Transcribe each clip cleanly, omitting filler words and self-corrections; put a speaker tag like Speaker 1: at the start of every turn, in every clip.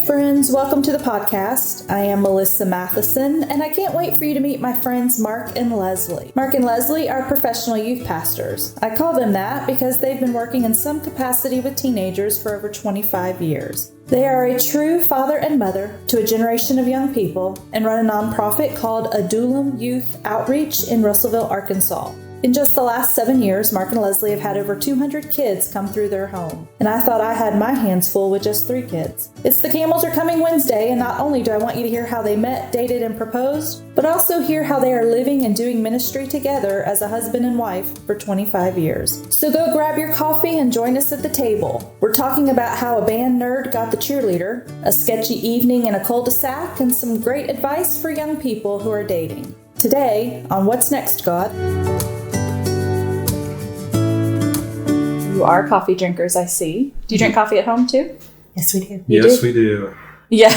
Speaker 1: friends, welcome to the podcast. I am Melissa Matheson, and I can't wait for you to meet my friends Mark and Leslie. Mark and Leslie are professional youth pastors. I call them that because they've been working in some capacity with teenagers for over 25 years. They are a true father and mother to a generation of young people and run a nonprofit called Adullam Youth Outreach in Russellville, Arkansas. In just the last 7 years, Mark and Leslie have had over 200 kids come through their home, and I thought I had my hands full with just 3 kids. It's The Camels Are Coming Wednesday, and not only do I want you to hear how they met, dated, and proposed, but also hear how they are living and doing ministry together as a husband and wife for 25 years. So go grab your coffee and join us at the table. We're talking about how a band nerd got the cheerleader, a sketchy evening in a cul-de-sac, and some great advice for young people who are dating. Today, on What's Next, God? You are coffee drinkers, I see. Do you drink coffee at home too?
Speaker 2: Yes, we do.
Speaker 3: We do.
Speaker 1: Yeah.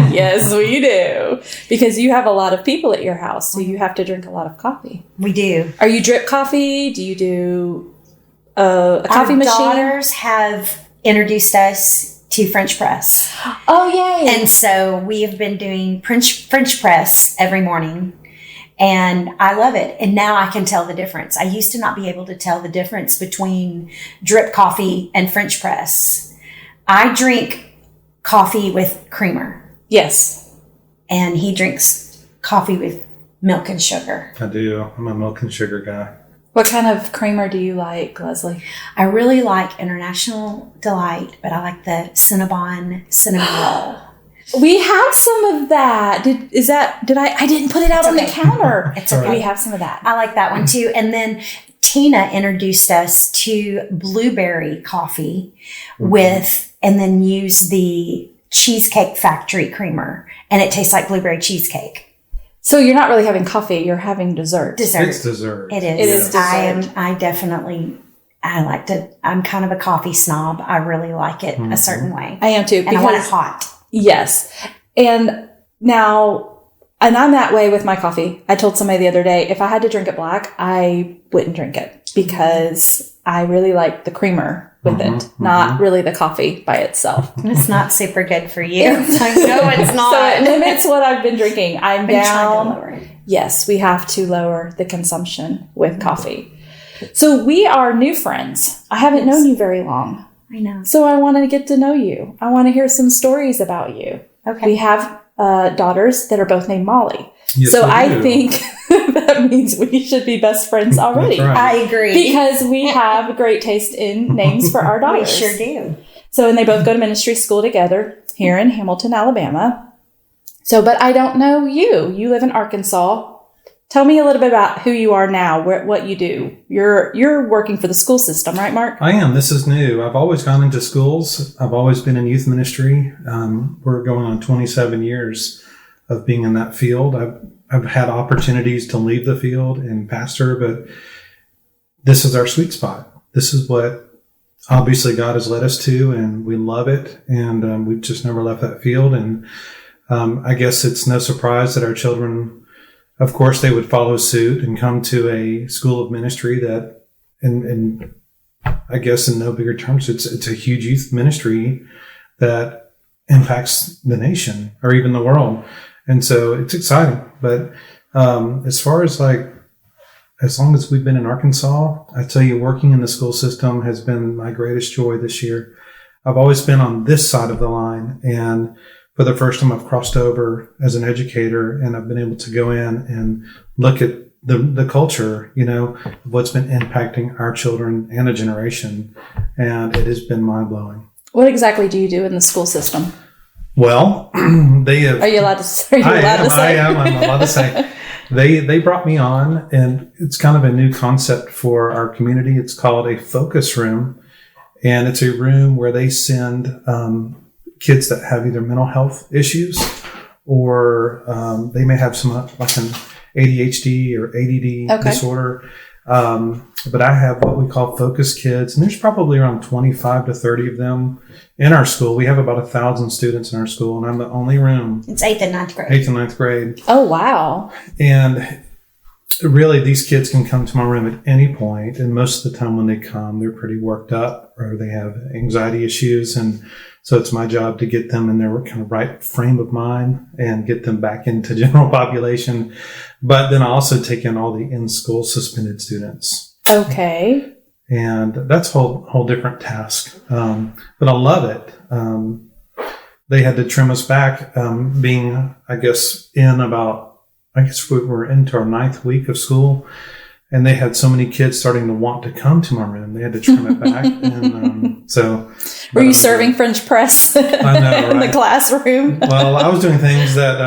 Speaker 1: Yes, we do. Because you have a lot of people at your house, so you have to drink a lot of coffee.
Speaker 2: We do.
Speaker 1: Are you drip coffee? Do you do a coffee machine?
Speaker 2: Our daughters have introduced us to French press.
Speaker 1: Oh, yay.
Speaker 2: And so we have been doing French press every morning. And I love it. And now I can tell the difference. I used to not be able to tell the difference between drip coffee and French press. I drink coffee with creamer.
Speaker 1: Yes.
Speaker 2: And he drinks coffee with milk and sugar.
Speaker 3: I do. I'm a milk and sugar guy.
Speaker 1: What kind of creamer do you like, Leslie?
Speaker 2: I really like International Delight, but I like the Cinnabon cinnamon roll.
Speaker 1: We have some of that. I didn't put it out on the counter.
Speaker 2: It's okay.
Speaker 1: We have some of that.
Speaker 2: I like that one too. And then Tina introduced us to blueberry coffee and then use the Cheesecake Factory creamer. And it tastes like blueberry cheesecake.
Speaker 1: So you're not really having coffee, you're having dessert.
Speaker 3: It's dessert.
Speaker 2: It is.
Speaker 1: It is dessert.
Speaker 2: I'm kind of a coffee snob. I really like it a certain way.
Speaker 1: I am too.
Speaker 2: And I want it hot.
Speaker 1: Yes. And I'm that way with my coffee. I told somebody the other day, if I had to drink it black, I wouldn't drink it because I really like the creamer with it, not really the coffee by itself.
Speaker 2: It's not super good for you. No, it's not.
Speaker 1: So it limits what I've been drinking. I'm down.
Speaker 2: Trying to lower it.
Speaker 1: Yes, we have to lower the consumption with coffee. So we are new friends. I haven't known you very long.
Speaker 2: I know.
Speaker 1: So I want to get to know you. I want to hear some stories about you.
Speaker 2: Okay.
Speaker 1: We have daughters that are both named Molly.
Speaker 3: Yes,
Speaker 1: so I think that means we should be best friends already.
Speaker 3: Right.
Speaker 2: I agree.
Speaker 1: Because we have great taste in names for our daughters.
Speaker 2: We sure do.
Speaker 1: So, and they both go to ministry school together here in Hamilton, Alabama. So, but I don't know you. You live in Arkansas. Tell me a little bit about who you are now, what you do. You're working for the school system, right, Mark?
Speaker 3: I am. This is new. I've always gone into schools. I've always been in youth ministry. We're going on 27 years of being in that field. I've had opportunities to leave the field and pastor, but this is our sweet spot. This is what obviously God has led us to, and we love it. And we've just never left that field. And I guess it's no surprise that our children, of course, they would follow suit and come to a school of ministry that, and I guess in no bigger terms, it's a huge youth ministry that impacts the nation or even the world. And so it's exciting. But as far as as long as we've been in Arkansas, I tell you, working in the school system has been my greatest joy this year. I've always been on this side of the line, and for the first time, I've crossed over as an educator, and I've been able to go in and look at the culture, what's been impacting our children and a generation. And it has been mind blowing.
Speaker 1: What exactly do you do in the school system?
Speaker 3: Well, they have.
Speaker 1: Are you allowed to say?
Speaker 3: I'm allowed to say. They brought me on, and it's kind of a new concept for our community. It's called a focus room, and it's a room where they send kids that have either mental health issues or they may have some like an ADHD or ADD disorder. But I have what we call focus kids, and there's probably around 25 to 30 of them in our school. We have about 1,000 students in our school, and I'm the only room.
Speaker 2: It's 8th and 9th grade.
Speaker 3: 8th and 9th grade.
Speaker 1: Oh, wow.
Speaker 3: And really, these kids can come to my room at any point, and most of the time when they come, they're pretty worked up or they have anxiety issues, and so it's my job to get them in their kind of right frame of mind and get them back into general population. But then I also take in all the in-school suspended students.
Speaker 1: Okay.
Speaker 3: And that's a whole different task. But I love it. They had to trim us back, being, I guess we were into our 9th week of school, and they had so many kids starting to want to come to my room. They had to trim it back. And so.
Speaker 1: Were you serving French press
Speaker 3: I know, right?
Speaker 1: in the classroom?
Speaker 3: Well, I was doing things that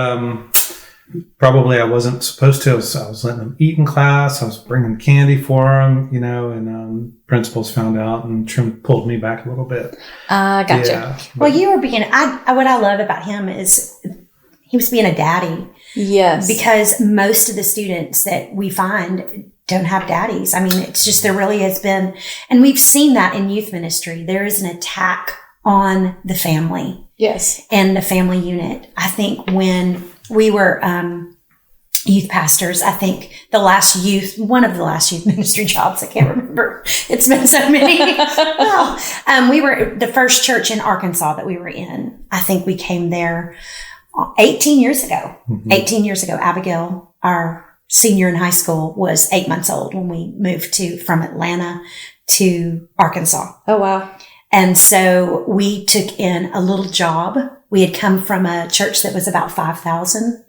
Speaker 3: probably I wasn't supposed to. I was letting them eat in class. I was bringing candy for them, and principals found out and pulled me back a little bit.
Speaker 1: Gotcha.
Speaker 3: Yeah,
Speaker 2: Well, you were being, what I love about him is he was being a daddy.
Speaker 1: Yes.
Speaker 2: Because most of the students that we find don't have daddies. I mean, it's just, there really has been, and we've seen that in youth ministry. There is an attack on the family.
Speaker 1: Yes.
Speaker 2: And the family unit. I think when we were youth pastors, I think one of the last youth ministry jobs, I can't remember. It's been so many. Well, we were the first church in Arkansas that we were in. I think we came there 18 years ago. Mm-hmm. 18 years ago, Abigail, our senior in high school, was 8 months old when we moved from Atlanta to Arkansas.
Speaker 1: Oh, wow.
Speaker 2: And so we took in a little job. We had come from a church that was about 5,000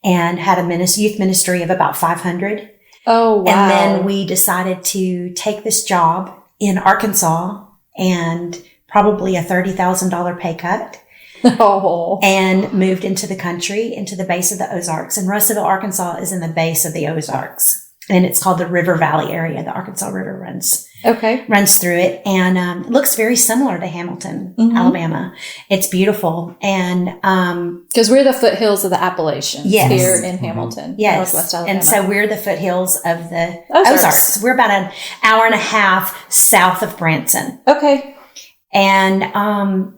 Speaker 2: and had a youth ministry of about 500.
Speaker 1: Oh, wow.
Speaker 2: And then we decided to take this job in Arkansas and probably a $30,000 pay cut.
Speaker 1: Oh.
Speaker 2: And moved into the country, into the base of the Ozarks. And Russellville, Arkansas is in the base of the Ozarks. And it's called the River Valley area. The Arkansas River runs through it. And it looks very similar to Hamilton, Alabama. It's beautiful. And
Speaker 1: because we're the foothills of the Appalachians here in Hamilton,
Speaker 2: Northwest Alabama. And so we're the foothills of the
Speaker 1: Ozarks.
Speaker 2: Ozarks. We're about an hour and a half south of Branson.
Speaker 1: Okay.
Speaker 2: And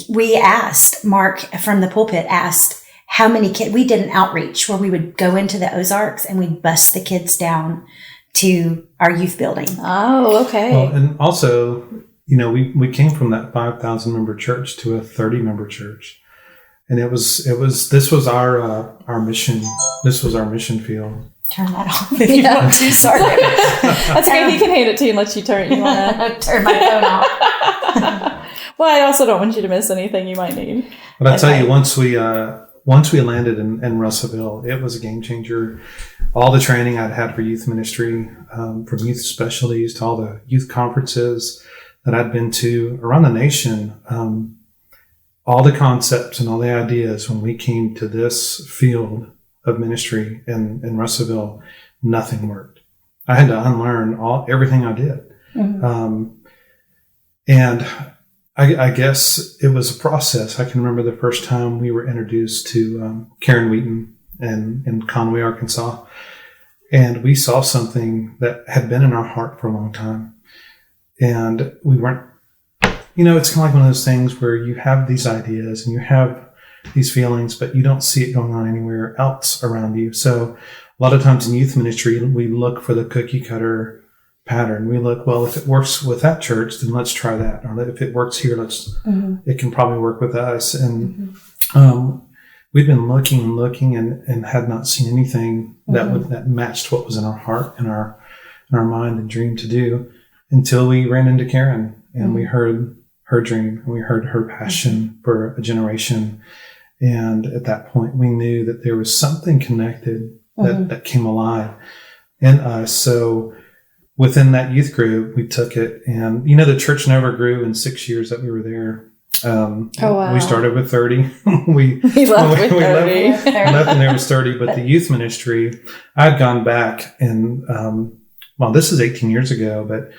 Speaker 2: we asked, Mark from the pulpit asked, how many kids. We did an outreach where we would go into the Ozarks and we'd bus the kids down to our youth building.
Speaker 1: Oh, okay.
Speaker 3: Well, and also, we came from that 5,000 member church to a 30 member church, and this was our mission. This was our mission field.
Speaker 2: Turn that off if you want to. Sorry.
Speaker 1: That's okay. He can hand it to you and let you turn it. You want to
Speaker 2: turn my phone off?
Speaker 1: Well, I also don't want you to miss anything you might need.
Speaker 3: But I tell you, once we landed in Russellville, it was a game changer. All the training I'd had for youth ministry, from youth specialties to all the youth conferences that I'd been to around the nation, all the concepts and all the ideas, when we came to this field of ministry in Russellville, nothing worked. I had to unlearn everything I did. Mm-hmm. And I guess it was a process. I can remember the first time we were introduced to Karen Wheaton in Conway, Arkansas. And we saw something that had been in our heart for a long time. And we weren't, it's kind of like one of those things where you have these ideas and you have these feelings, but you don't see it going on anywhere else around you. So a lot of times in youth ministry, we look for the cookie cutter pattern. We look, well, if it works with that church, then let's try that. Or if it works here, it can probably work with us. And we've been looking and had not seen anything that matched what was in our heart and our mind and dream to do, until we ran into Karen and we heard her dream and we heard her passion for a generation. And at that point, we knew that there was something connected that came alive in us. So within that youth group, we took it, and the church never grew in 6 years that we were there.
Speaker 1: Wow.
Speaker 3: We started with 30. we
Speaker 1: left with 30.
Speaker 3: Left and there was 30. But the youth ministry, I'd gone back and, this is 18 years ago, but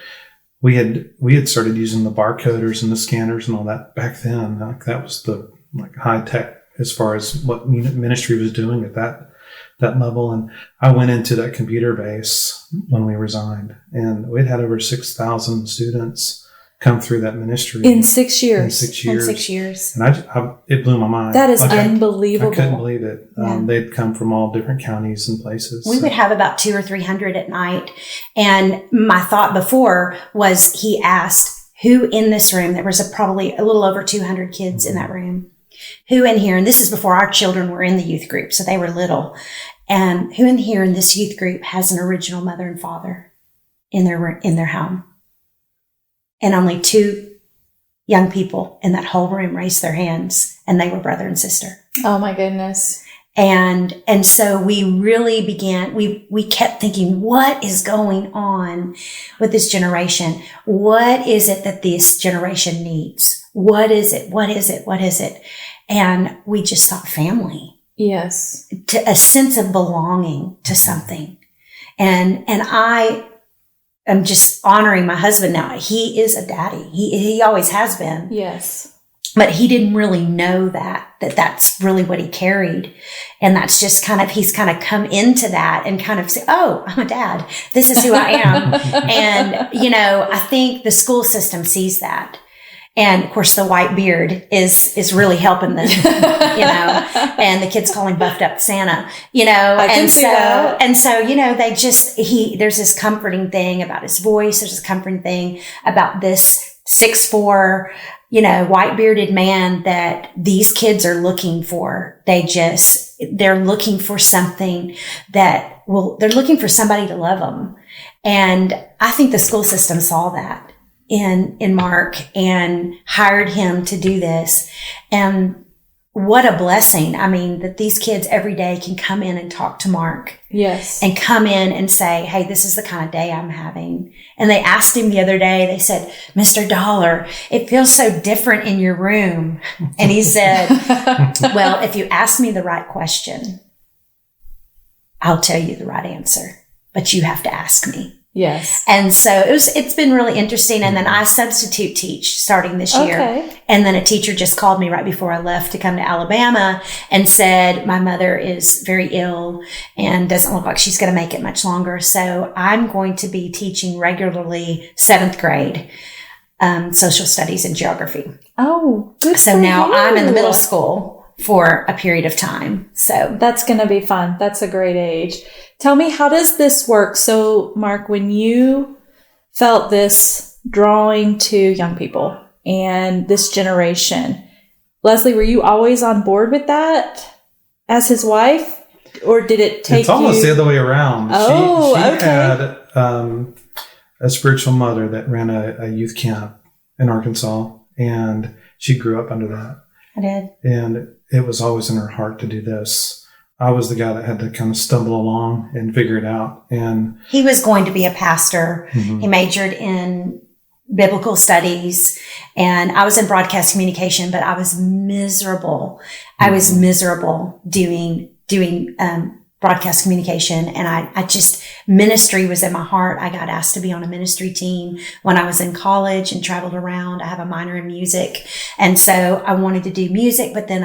Speaker 3: we had started using the barcoders and the scanners and all that back then. That was the high tech as far as what ministry was doing at that level. And I went into that computer base when we resigned, and we'd had over 6,000 students come through that ministry
Speaker 1: in 6 years.
Speaker 3: In 6 years.
Speaker 2: In 6 years.
Speaker 3: And it blew my mind.
Speaker 1: That is unbelievable.
Speaker 3: I couldn't believe it.
Speaker 2: Yeah.
Speaker 3: They'd come from all different counties and places.
Speaker 2: We would have about 200 or 300 at night. And my thought before was he asked who in this room, there was probably a little over 200 kids in that room, who in here, and this is before our children were in the youth group, so they were little, and who in here in this youth group has an original mother and father in their home? And only 2 young people in that whole room raised their hands, and they were brother and sister.
Speaker 1: Oh my goodness.
Speaker 2: And so we really began, we kept thinking, what is going on with this generation? What is it that this generation needs? What is it? What is it? What is it? And we just thought family.
Speaker 1: Yes.
Speaker 2: To a sense of belonging to something. And I am just honoring my husband now. He is a daddy. He always has been.
Speaker 1: Yes.
Speaker 2: But he didn't really know that's really what he carried. And that's just he's kind of come into that and kind of say, oh, I'm a dad. This is who I am. And, I think the school system sees that. And of course, the white beard is really helping them, and the kids call him buffed up Santa,
Speaker 1: I can see that.
Speaker 2: And so, there's this comforting thing about his voice. There's this comforting thing about this 6'4", white bearded man that these kids are looking for. They're looking for something they're looking for somebody to love them. And I think the school system saw that in Mark and hired him to do this. And what a blessing. I mean, that these kids every day can come in and talk to Mark.
Speaker 1: Yes.
Speaker 2: And come in and say, hey, this is the kind of day I'm having. And they asked him the other day, they said, Mr. Dollar, it feels so different in your room. And he said, well, if you ask me the right question, I'll tell you the right answer, but you have to ask me.
Speaker 1: Yes.
Speaker 2: And so it's been really interesting. And then I substitute teach starting this year.
Speaker 1: Okay.
Speaker 2: And then a teacher just called me right before I left to come to Alabama and said, my mother is very ill and doesn't look like she's going to make it much longer. So I'm going to be teaching regularly 7th grade, social studies and geography.
Speaker 1: Oh, good.
Speaker 2: So
Speaker 1: for
Speaker 2: now
Speaker 1: you.
Speaker 2: I'm in the middle school for a period of time. So
Speaker 1: that's going to be fun. That's a great age. Tell me, how does this work? So, Mark, when you felt this drawing to young people and this generation, Leslie, were you always on board with that as his wife? Or did it take
Speaker 3: It's almost the other way around.
Speaker 1: Oh,
Speaker 3: she
Speaker 1: okay.
Speaker 3: had a spiritual mother that ran a youth camp in Arkansas, and she grew up under that.
Speaker 2: I did.
Speaker 3: And it was always in her heart to do this. I was the guy that had to kind of stumble along and figure it out. And
Speaker 2: he was going to be a pastor.
Speaker 3: Mm-hmm.
Speaker 2: He majored in biblical studies, and I was in broadcast communication, but I was miserable. Mm-hmm. I was miserable doing broadcast communication. And I just, ministry was in my heart. I got asked to be on a ministry team when I was in college and traveled around. I have a minor in music. And so I wanted to do music, but then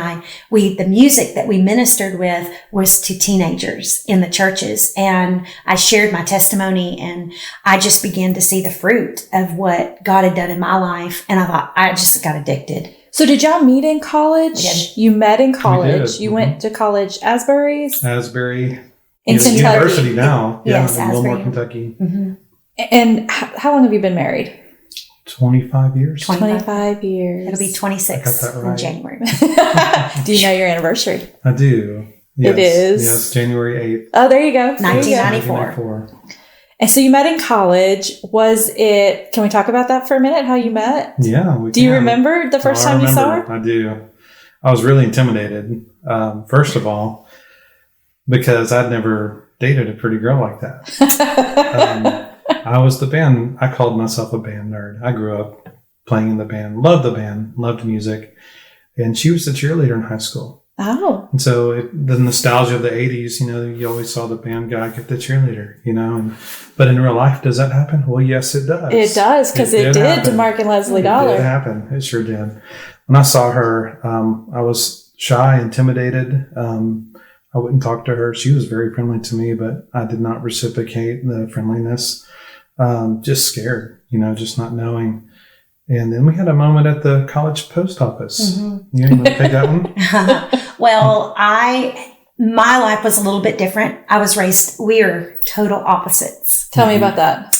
Speaker 2: the music that we ministered with was to teenagers in the churches. And I shared my testimony, and I just began to see the fruit of what God had done in my life. And I thought, I just got addicted.
Speaker 1: So did y'all meet in college? You met in college. You
Speaker 3: Mm-hmm.
Speaker 1: went to college, Asbury
Speaker 3: in
Speaker 1: Kentucky.
Speaker 3: University now.
Speaker 2: Yes,
Speaker 3: in Wilmore,
Speaker 2: Asbury.
Speaker 3: Kentucky.
Speaker 2: Mm-hmm.
Speaker 1: And how long have you been married?
Speaker 3: 25 years.
Speaker 1: 25 years.
Speaker 2: It'll be 26
Speaker 3: I got that right.
Speaker 2: in January.
Speaker 1: Do you know your anniversary?
Speaker 3: I do. Yes.
Speaker 1: It is?
Speaker 3: Yes, January 8th.
Speaker 1: Oh, there you go. There you go.
Speaker 2: 1994.
Speaker 1: And so you met in college. Can we talk about that for a minute, how you met?
Speaker 3: Yeah.
Speaker 1: Do you remember the first time you saw her?
Speaker 3: I do. I was really intimidated, first of all, because I'd never dated a pretty girl like that. I called myself a band nerd. I grew up playing in the band, loved music. And she was the cheerleader in high school.
Speaker 1: Oh.
Speaker 3: And so the nostalgia of the 80s, you always saw the band guy get the cheerleader, but in real life, does that happen? Well, yes, it does.
Speaker 1: It does, because it did
Speaker 3: happen.
Speaker 1: to Mark and Leslie Dollar.
Speaker 3: It happened. It sure did. When I saw her, I was shy, intimidated. I wouldn't talk to her. She was very friendly to me, but I did not reciprocate the friendliness. Just scared, just not knowing. And then we had a moment at the college post office. Mm-hmm. You want to take that one?
Speaker 2: Well, my life was a little bit different. We are total opposites.
Speaker 1: Tell me about that.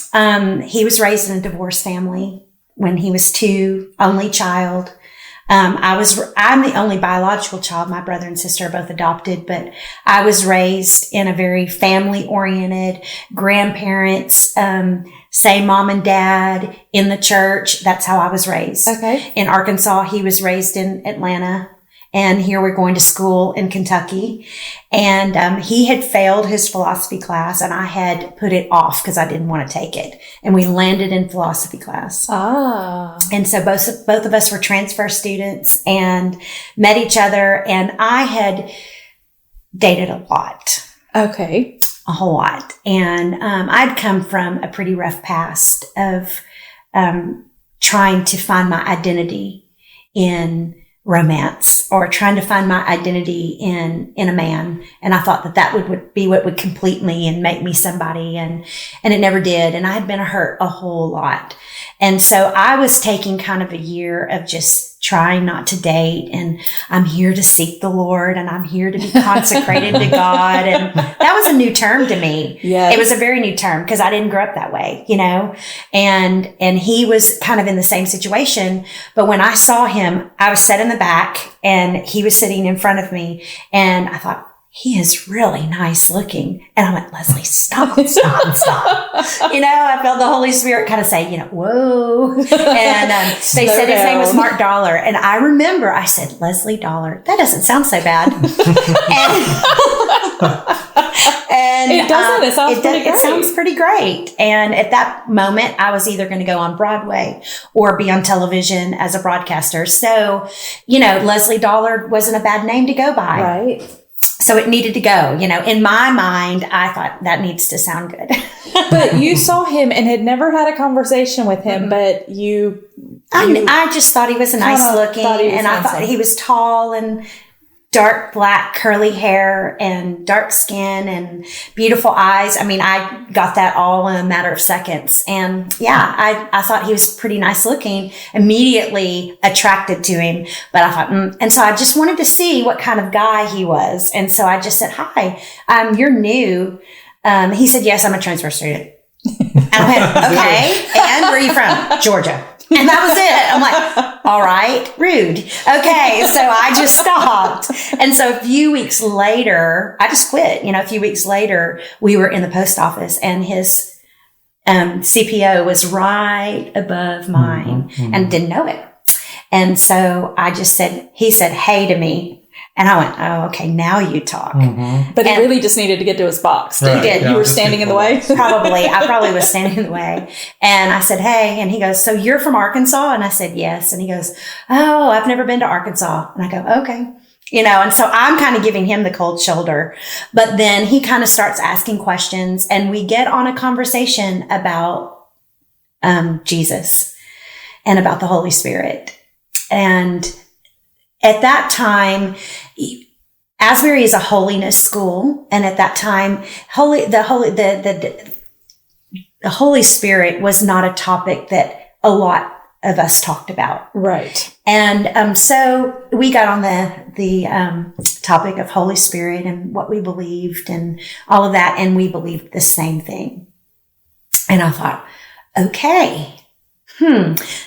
Speaker 2: He was raised in a divorced family when he was 2, only child. I'm the only biological child. My brother and sister are both adopted, but I was raised in a very family oriented, grandparents, say mom and dad in the church. That's how I was raised.
Speaker 1: Okay.
Speaker 2: In Arkansas, he was raised in Atlanta. And here we're going to school in Kentucky. And he had failed his philosophy class, and I had put it off because I didn't want to take it. And we landed in philosophy class.
Speaker 1: Ah.
Speaker 2: And so both of us were transfer students and met each other. And I had dated a lot.
Speaker 1: Okay.
Speaker 2: A whole lot. And I'd come from a pretty rough past of trying to find my identity in romance, or trying to find my identity in a man. And I thought that would be what would complete me and make me somebody. And it never did. And I had been hurt a whole lot. And so I was taking kind of a year of just trying not to date. And I'm here to seek the Lord, and I'm here to be consecrated to God. And that was a new term to me.
Speaker 1: Yes.
Speaker 2: It was a very new term because I didn't grow up that way, and he was kind of in the same situation. But when I saw him, I was set in the back and he was sitting in front of me, and I thought, he is really nice looking. And I went, Leslie, stop. I felt the Holy Spirit kind of say, whoa. And they said his name was Mark Dollar. And I remember I said, Leslie Dollar. That doesn't sound so bad. and
Speaker 1: it doesn't. It sounds pretty great.
Speaker 2: It sounds pretty great. And at that moment, I was either going to go on Broadway or be on television as a broadcaster. So, Leslie Dollar wasn't a bad name to go by.
Speaker 1: Right.
Speaker 2: So it needed to go, in my mind, I thought that needs to sound good.
Speaker 1: But you saw him and had never had a conversation with him, but
Speaker 2: I just thought he was nice looking, and I thought he was tall and dark black curly hair and dark skin and beautiful eyes. I mean, I got that all in a matter of seconds. And yeah, I thought he was pretty nice looking, immediately attracted to him. But I thought, and so I just wanted to see what kind of guy he was. And so I just said, hi, you're new. He said, yes, I'm a transfer student. And I went, okay. And where are you from? Georgia. And that was it. I'm like, all right, rude. Okay. So I just stopped. And so a few weeks later, I just quit. A few weeks later, we were in the post office, and his CPO was right above mine, and didn't know it. And so I just he said, hey to me. And I went, oh, okay, now you talk.
Speaker 1: Mm-hmm. But he really just needed to get to his box.
Speaker 3: Right.
Speaker 2: He did.
Speaker 1: You were standing in the way?
Speaker 2: Probably. I probably was standing in the way. And I said, hey. And he goes, so you're from Arkansas? And I said, yes. And he goes, oh, I've never been to Arkansas. And I go, okay. And so I'm kind of giving him the cold shoulder. But then he kind of starts asking questions, and we get on a conversation about Jesus and about the Holy Spirit. And at that time, Asbury is a holiness school, and at that time, the Holy Spirit was not a topic that a lot of us talked about.
Speaker 1: Right.
Speaker 2: And so we got on the topic of Holy Spirit and what we believed and all of that, and we believed the same thing. And I thought, okay.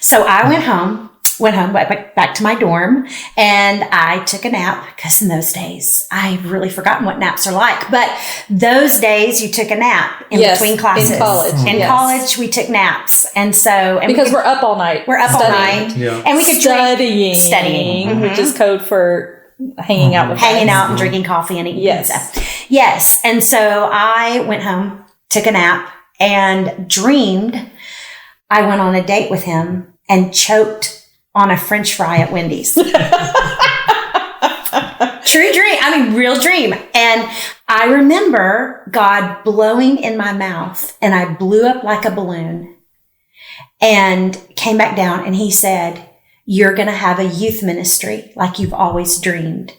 Speaker 2: So I went home, back to my dorm, and I took a nap, because in those days, I've really forgotten what naps are like. But those days, you took a nap in between classes.
Speaker 1: In college.
Speaker 2: In college, we took naps. And so...
Speaker 1: because we're up all night.
Speaker 2: We're up
Speaker 1: studying.
Speaker 2: all night.
Speaker 3: Yeah.
Speaker 2: And we could
Speaker 1: Studying. Which is code for hanging out with
Speaker 2: hanging
Speaker 1: friends.
Speaker 2: out and drinking coffee and eating
Speaker 1: Yes.
Speaker 2: pizza. Yes. And so I went home, took a nap, and dreamed I went on a date with him and choked on a French fry at Wendy's. True dream. I mean, real dream. And I remember God blowing in my mouth, and I blew up like a balloon and came back down, and he said, you're going to have a youth ministry like you've always dreamed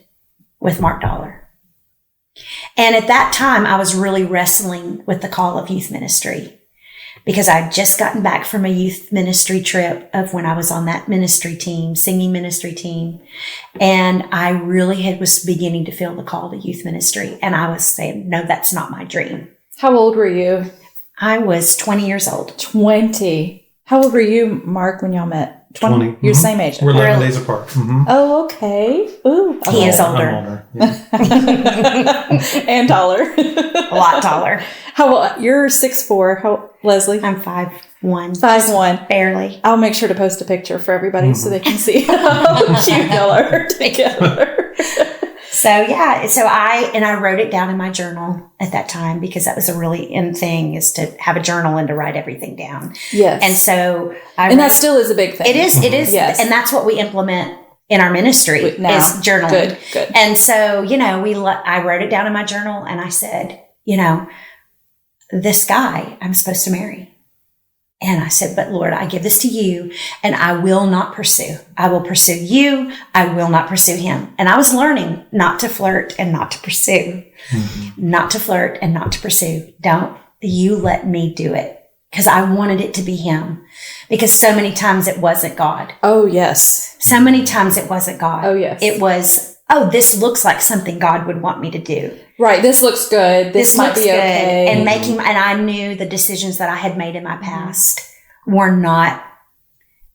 Speaker 2: with Mark Dollar. And at that time, I was really wrestling with the call of youth ministry. because I'd just gotten back from a youth ministry trip of when I was on that ministry team, singing ministry team. And I really was beginning to feel the call to youth ministry. And I was saying, no, that's not my dream.
Speaker 1: How old were you?
Speaker 2: I was 20 years old.
Speaker 1: 20. How old were you, Mark, when y'all met?
Speaker 3: 20.
Speaker 1: You're same age.
Speaker 3: We're 11 days apart.
Speaker 1: Oh, okay. Ooh,
Speaker 2: he is older.
Speaker 3: I'm older. Yeah.
Speaker 1: And taller.
Speaker 2: A lot taller.
Speaker 1: You're 6'4". How, Leslie?
Speaker 2: I'm 5'1".
Speaker 1: 5'1".
Speaker 2: Barely.
Speaker 1: I'll make sure to post a picture for everybody so they can see how cute y'all are together.
Speaker 2: So I wrote it down in my journal at that time, because that was a really in thing, is to have a journal and to write everything down.
Speaker 1: Yes.
Speaker 2: And so
Speaker 1: that still is a big thing.
Speaker 2: It is.
Speaker 1: Yes.
Speaker 2: And that's what we implement in our ministry
Speaker 1: now.
Speaker 2: Is journaling.
Speaker 1: Good.
Speaker 2: And so, I wrote it down in my journal, and I said, this guy I'm supposed to marry. And I said, but Lord, I give this to you, and I will not pursue. I will pursue you. I will not pursue him. And I was learning not to flirt and not to pursue. Not to flirt and not to pursue. Don't you let me do it. Because I wanted it to be him. Because so many times it wasn't God.
Speaker 1: Oh, yes.
Speaker 2: So many times it wasn't God.
Speaker 1: Oh, yes.
Speaker 2: It was, this looks like something God would want me to do.
Speaker 1: Right. This looks good. This might be okay.
Speaker 2: And and I knew the decisions that I had made in my past were not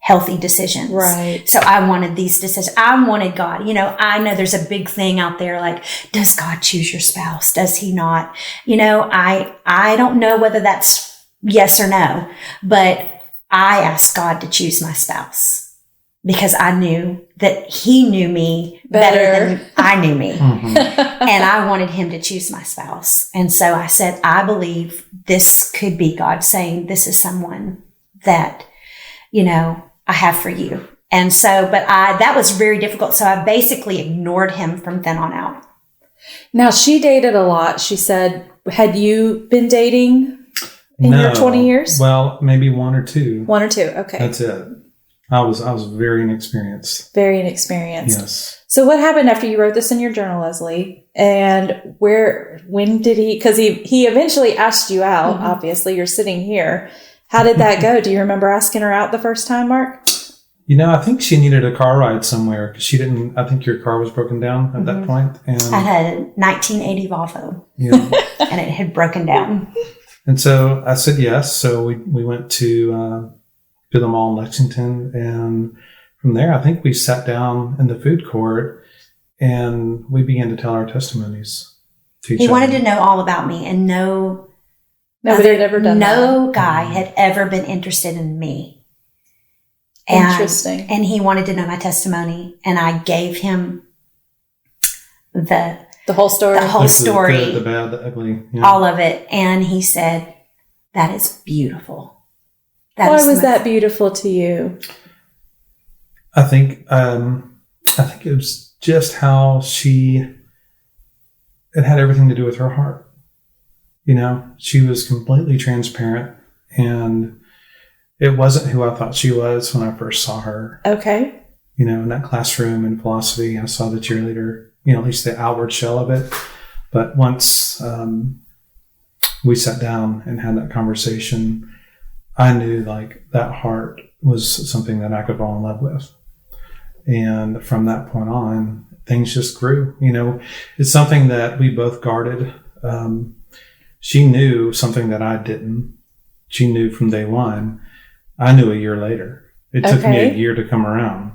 Speaker 2: healthy decisions.
Speaker 1: Right.
Speaker 2: So I wanted these decisions. I wanted God. I know there's a big thing out there like, does God choose your spouse? Does he not? I don't know whether that's yes or no, but I asked God to choose my spouse. Because I knew that he knew me better than I knew me. And I wanted him to choose my spouse. And so I said, I believe this could be God saying, this is someone that, I have for you. And so, that was very difficult. So I basically ignored him from then on out.
Speaker 1: Now, she dated a lot. She said, had you been dating in your 20 years?
Speaker 3: Well, maybe one or two.
Speaker 1: One or two. Okay.
Speaker 3: That's it. I was very inexperienced.
Speaker 1: Very inexperienced.
Speaker 3: Yes.
Speaker 1: So what happened after you wrote this in your journal, Leslie? And when did he, because he eventually asked you out, obviously, you're sitting here. How did that go? Do you remember asking her out the first time, Mark?
Speaker 3: I think she needed a car ride somewhere because she didn't, I think your car was broken down at that point. And
Speaker 2: I had a 1980 Volvo.
Speaker 3: Yeah.
Speaker 2: And it had broken down.
Speaker 3: And so I said yes. So we went to the mall in Lexington. And from there, I think we sat down in the food court and we began to tell our testimonies to each other.
Speaker 2: He wanted to know all about me, and
Speaker 1: Nobody had ever done that.
Speaker 2: No guy had ever been interested in me.
Speaker 1: Interesting.
Speaker 2: And he wanted to know my testimony, and I gave him the
Speaker 1: whole story.
Speaker 2: The whole story.
Speaker 3: The good, the bad, the ugly. Yeah.
Speaker 2: All of it. And he said, that is beautiful.
Speaker 1: Why was that beautiful to you?
Speaker 3: I think it was just how it had everything to do with her heart. She was completely transparent, and it wasn't who I thought she was when I first saw her.
Speaker 1: Okay.
Speaker 3: In that classroom in philosophy, I saw the cheerleader, at least the outward shell of it. But once we sat down and had that conversation, I knew that heart was something that I could fall in love with. And from that point on, things just grew. It's something that we both guarded. She knew something that I didn't. She knew from day one. I knew a year later. It took me a year to come around.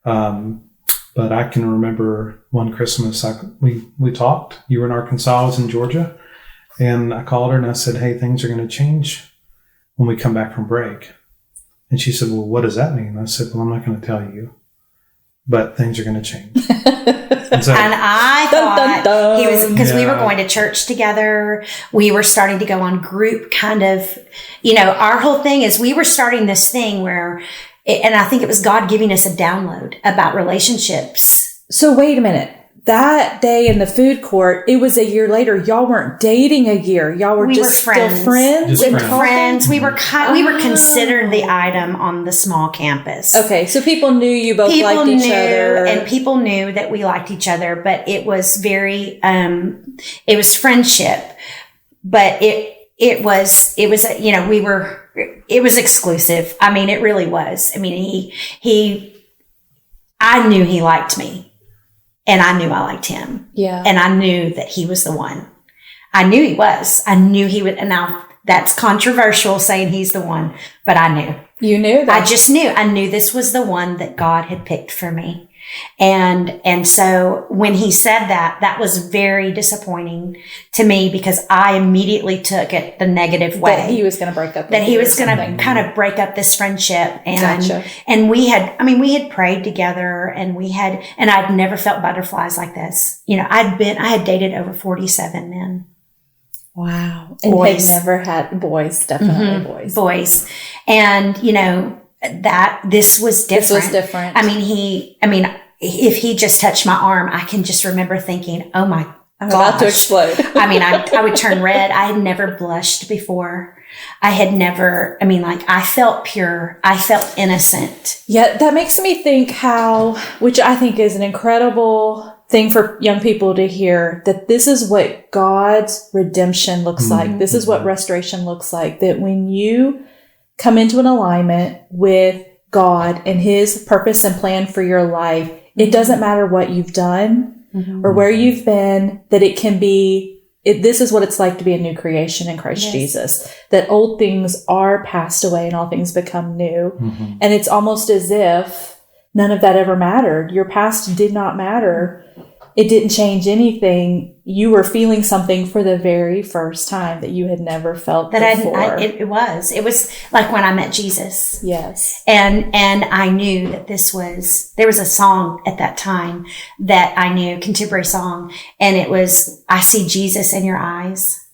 Speaker 3: But I can remember one Christmas, we talked. You were in Arkansas, I was in Georgia. And I called her and I said, hey, things are going to change when we come back from break. And she said, well, what does that mean? I said, well, I'm not going to tell you, but things are going to change.
Speaker 2: And I thought he was, because we were going to church together. We were starting to go on group kind of, our whole thing is we were starting this thing where, and I think it was God giving us a download about relationships.
Speaker 1: So wait a minute. That day in the food court, it was a year later. Y'all weren't dating a year. Y'all were just still friends.
Speaker 3: Just friends.
Speaker 2: We were considered the item on the small campus.
Speaker 1: Okay, so people knew you both liked each other,
Speaker 2: and people knew that we liked each other. But it was very, it was friendship. But it was, it was exclusive. I mean, it really was. I mean, I knew he liked me, and I knew I liked him.
Speaker 1: Yeah.
Speaker 2: And I knew that he was the one. I knew he was. I knew he would. And now that's controversial saying he's the one, but I knew.
Speaker 1: You knew that?
Speaker 2: I just knew. I knew this was the one that God had picked for me. And so when he said that, that was very disappointing to me, because I immediately took it the negative way.
Speaker 1: That he was going to break up.
Speaker 2: That he was going to kind of break up this friendship. And,
Speaker 1: Gotcha.
Speaker 2: and we had prayed together, and I'd never felt butterflies like this. You know, I had dated over 47 men.
Speaker 1: Wow. And
Speaker 2: Boys.
Speaker 1: had never had boys, definitely boys.
Speaker 2: And, you know, that this was different.
Speaker 1: This was different.
Speaker 2: I mean, if he just touched my arm, I can just remember thinking, oh my
Speaker 1: I'm
Speaker 2: gosh.
Speaker 1: about to explode.
Speaker 2: I mean, I would turn red. I had never blushed before. I felt pure. I felt innocent.
Speaker 1: Yeah, that makes me think which I think is an incredible thing for young people to hear, that this is what God's redemption looks like. This is what restoration looks like. That when you come into an alignment with God and his purpose and plan for your life, it doesn't matter what you've done or where you've been, that it can be, this is what it's like to be a new creation in Christ Jesus, that old things are passed away and all things become new. And it's almost as if none of that ever mattered. Your past did not matter. It didn't change anything. You were feeling something for the very first time that you had never felt before.
Speaker 2: It was like when I met Jesus.
Speaker 1: Yes.
Speaker 2: And I knew that there was a song at that time that I knew, contemporary song. And it was, I see Jesus in your eyes.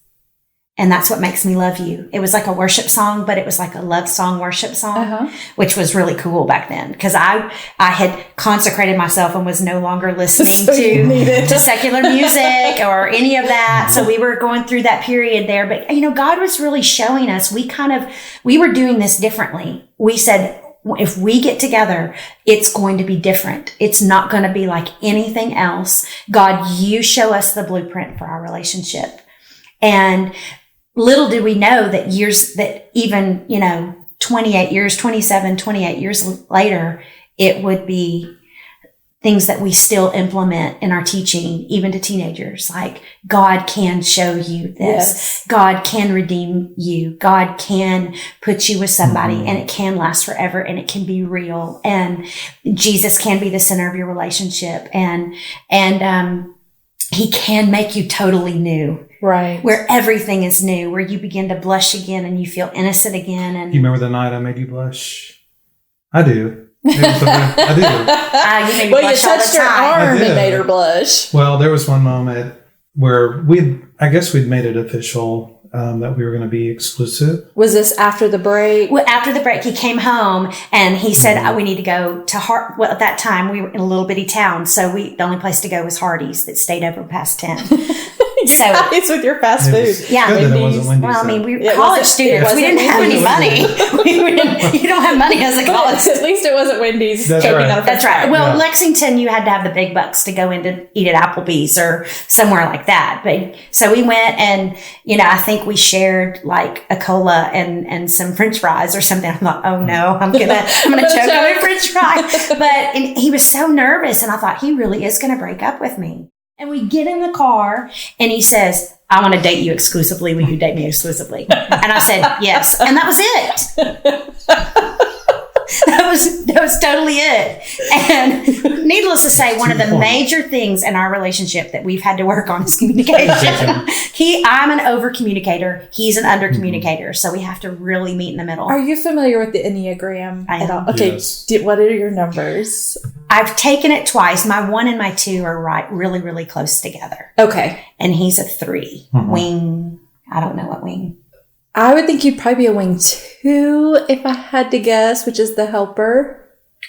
Speaker 2: And that's what makes me love you. It was like a worship song, but it was like a love song, worship song, which was really cool back then, because I had consecrated myself and was no longer listening to secular music or any of that. So we were going through that period there. But, you know, God was really showing us, we were doing this differently. We said, if we get together, it's going to be different. It's not going to be like anything else. God, you show us the blueprint for our relationship. And little did we know that even, 28 years later, it would be things that we still implement in our teaching, even to teenagers. Like, God can show you this. Yes. God can redeem you. God can put you with somebody, and it can last forever, and it can be real. And Jesus can be the center of your relationship. And he can make you totally new.
Speaker 1: Right.
Speaker 2: Where everything is new, where you begin to blush again and you feel innocent again. And
Speaker 3: you remember the night I made you blush? I do. I do.
Speaker 2: You made me
Speaker 1: well,
Speaker 2: blush
Speaker 1: you touched her arm and made her blush.
Speaker 3: Well, there was one moment where we'd made it official that we were going to be exclusive.
Speaker 1: Was this after the break?
Speaker 2: Well, after the break, he came home and he said, we need to go to well, at that time we were in a little bitty town. So the only place to go was Hardee's that stayed open past 10. So
Speaker 1: it's with your fast food.
Speaker 2: Yeah.
Speaker 3: Good that it wasn't Wendy's,
Speaker 2: well, I mean, we were college students. We didn't have any money. You don't have money as a college.
Speaker 1: At least it wasn't Wendy's.
Speaker 3: That's right.
Speaker 2: That's right. Well, Lexington, you had to have the big bucks to go in to eat at Applebee's or somewhere like that. But so we went, and I think we shared like a cola and some French fries or something. I thought, oh no, I'm gonna choke on a French fry. But he was so nervous, and I thought, he really is gonna break up with me. And we get in the car, and he says, I want to date you exclusively. Will you date me exclusively? And I said, yes. And that was it. That was totally it. And needless to say, one of the major things in our relationship that we've had to work on is communication. I'm an over communicator. He's an under communicator. So we have to really meet in the middle.
Speaker 1: Are you familiar with the Enneagram
Speaker 2: I am.
Speaker 1: at all? Okay.
Speaker 3: Yes.
Speaker 1: What are your numbers?
Speaker 2: I've taken it twice. My 1 and my 2 are really, really close together.
Speaker 1: Okay.
Speaker 2: And he's a 3. Wing. I don't know what wing.
Speaker 1: I would think you'd probably be a wing 2 if I had to guess, which is the helper.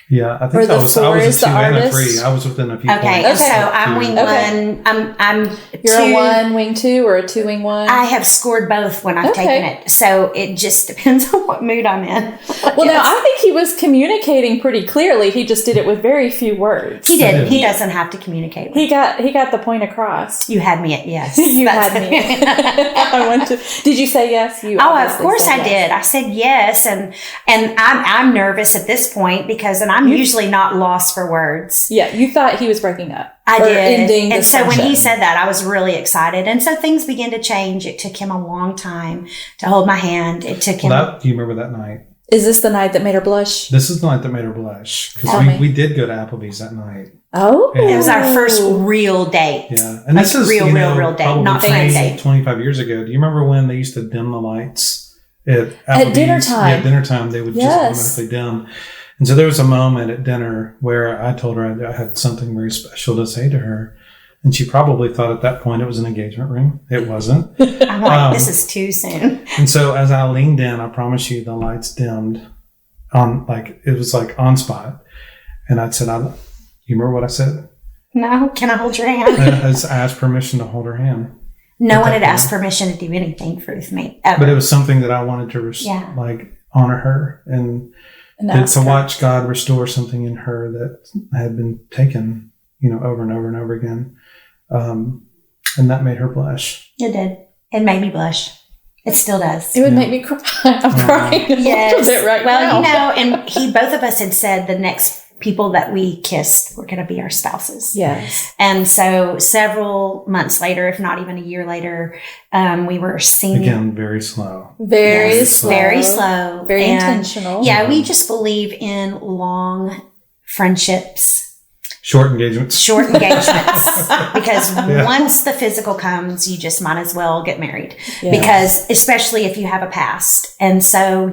Speaker 3: Yeah, I
Speaker 1: Or
Speaker 3: think
Speaker 1: the
Speaker 3: I was
Speaker 1: four
Speaker 3: a
Speaker 1: is
Speaker 3: 2
Speaker 1: the
Speaker 3: and a
Speaker 1: artist?
Speaker 3: 3. I was within a few
Speaker 2: Okay,
Speaker 3: points.
Speaker 2: so I'm wing
Speaker 1: Okay.
Speaker 2: one. I'm
Speaker 1: You're
Speaker 2: two.
Speaker 1: a 1 wing 2 or a 2 wing 1?
Speaker 2: I have scored both when I've
Speaker 1: Okay.
Speaker 2: taken it. So it just depends on what mood I'm in.
Speaker 1: Well, now I think he was communicating pretty clearly. He just did it with very few words.
Speaker 2: He did.
Speaker 3: I did.
Speaker 2: He doesn't have to communicate with
Speaker 1: He got the point across.
Speaker 2: You had me at yes.
Speaker 1: You
Speaker 2: That's-
Speaker 1: had me. I went to. Did you say yes? You
Speaker 2: Oh, of
Speaker 1: obviously
Speaker 2: course
Speaker 1: said
Speaker 2: I
Speaker 1: yes.
Speaker 2: did. I said yes, and I'm nervous at this point because I'm usually not lost for words.
Speaker 1: Yeah, you thought he was breaking up.
Speaker 2: I
Speaker 1: or
Speaker 2: did,
Speaker 1: ending
Speaker 2: and
Speaker 1: this
Speaker 2: so when he
Speaker 1: friendship.
Speaker 2: said that, I was really excited, and so things began to change. It took him a long time to hold my hand. It took him.
Speaker 3: Well, do you remember that night?
Speaker 1: Is this the night that made her blush?
Speaker 3: This is the night that made her blush.
Speaker 1: Tell
Speaker 3: Because
Speaker 1: me.
Speaker 3: we did go to Applebee's that night.
Speaker 1: Oh,
Speaker 2: It was our first real date.
Speaker 3: Yeah. And this is
Speaker 2: real
Speaker 3: probably
Speaker 2: date, not
Speaker 3: 20,
Speaker 2: fan date.
Speaker 3: 25 years ago. Do you remember when they used to dim the lights at Applebee's?
Speaker 1: At dinner time.
Speaker 3: Yeah, at dinner time. They would
Speaker 1: Yes.
Speaker 3: just automatically dim. And so there was a moment at dinner where I told her I had something very special to say to her. And she probably thought at that point it was an engagement ring. It wasn't.
Speaker 2: I'm like, this is too soon.
Speaker 3: And so as I leaned in, I promise you the lights dimmed on, like, it was like on spot. And I said, you remember what I said?
Speaker 2: No, can I hold your hand?
Speaker 3: I asked permission to hold her hand.
Speaker 2: No
Speaker 3: At
Speaker 2: one
Speaker 3: that
Speaker 2: had asked
Speaker 3: point.
Speaker 2: permission to do anything with me ever.
Speaker 3: But it was something that I wanted to
Speaker 2: Yeah.
Speaker 3: honor her and
Speaker 1: ask
Speaker 3: to
Speaker 1: her.
Speaker 3: watch God restore something in her that had been taken, over and over and over again. And that made her blush.
Speaker 2: It did. It made me blush. It still does.
Speaker 1: It would make me cry. I'm crying a little bit right
Speaker 2: well,
Speaker 1: now.
Speaker 2: and both of us had said the next people that we kissed were going to be our spouses.
Speaker 1: Yes.
Speaker 2: And so several months later, if not even a year later, we were singing.
Speaker 3: Again, very slow.
Speaker 1: Very
Speaker 2: Yes,
Speaker 1: slow.
Speaker 2: very slow.
Speaker 1: Very
Speaker 2: And,
Speaker 1: intentional.
Speaker 2: Yeah, we just believe in long friendships.
Speaker 3: Short engagements.
Speaker 2: Short engagements because once the physical comes, you just might as well get married because especially if you have a past. And so,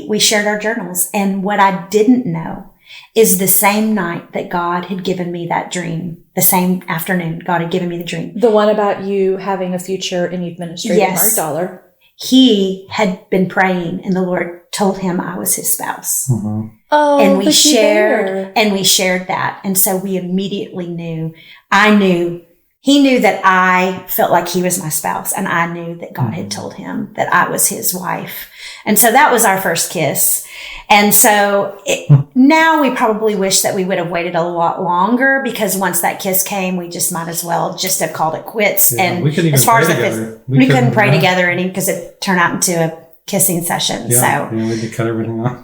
Speaker 2: we shared our journals, and what I didn't know is the same night that God had given me that dream, the same afternoon, God had given me the dream.
Speaker 1: The one about you having a future in youth ministry
Speaker 2: Yes.
Speaker 1: with Mark Dollar.
Speaker 2: He had been praying and the Lord told him I was his spouse.
Speaker 3: Mm-hmm.
Speaker 1: Oh,
Speaker 2: And we
Speaker 1: looky there.
Speaker 2: shared that. And so we immediately knew, he knew that I felt like he was my spouse, and I knew that God had told him that I was his wife. And so that was our first kiss. And so now we probably wish that we would have waited a lot longer, because once that kiss came, we just might as well just have called it quits.
Speaker 3: Yeah,
Speaker 2: and
Speaker 3: we couldn't even
Speaker 2: as far
Speaker 3: pray
Speaker 2: as
Speaker 3: together.
Speaker 2: we couldn't pray
Speaker 3: yeah.
Speaker 2: together any because it turned out into a kissing session.
Speaker 3: Yeah,
Speaker 2: So
Speaker 3: we had to cut everything off.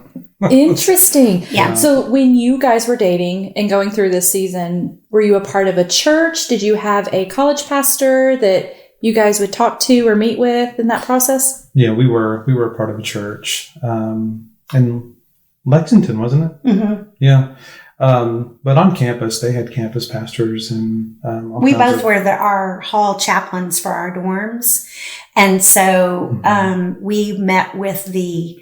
Speaker 1: Interesting.
Speaker 2: Yeah.
Speaker 1: So when you guys were dating and going through this season, were you a part of a church? Did you have a college pastor that you guys would talk to or meet with in that process?
Speaker 3: Yeah, we were a part of a church in Lexington, wasn't it?
Speaker 2: mhm.
Speaker 3: Yeah. But on campus, they had campus pastors and all
Speaker 2: We
Speaker 3: kinds
Speaker 2: both
Speaker 3: of-
Speaker 2: were our hall chaplains for our dorms. And so we met with the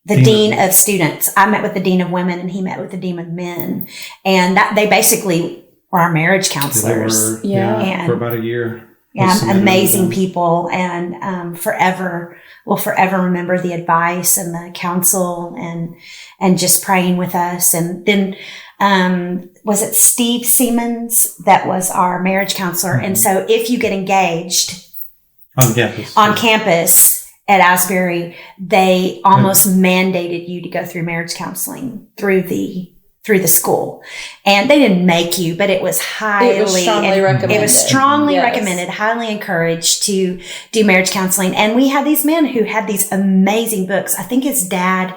Speaker 2: dean of students. I met with the dean of women, and he met with the dean of men. And they basically were our marriage
Speaker 3: They
Speaker 2: counselors.
Speaker 3: were,
Speaker 2: And-
Speaker 3: for about a year.
Speaker 2: Yeah,
Speaker 3: We submitted
Speaker 2: amazing
Speaker 3: them.
Speaker 2: people, and we'll forever remember the advice and the counsel and just praying with us. And then was it Steve Siemens that was our marriage counselor? And so if you get engaged
Speaker 3: On campus.
Speaker 2: at Asbury, they almost mandated you to go through marriage counseling through the school. And they didn't make you, but it was
Speaker 1: strongly recommended.
Speaker 2: It was strongly
Speaker 1: Yes.
Speaker 2: recommended, highly encouraged to do marriage counseling. And we had these men who had these amazing books. I think his dad,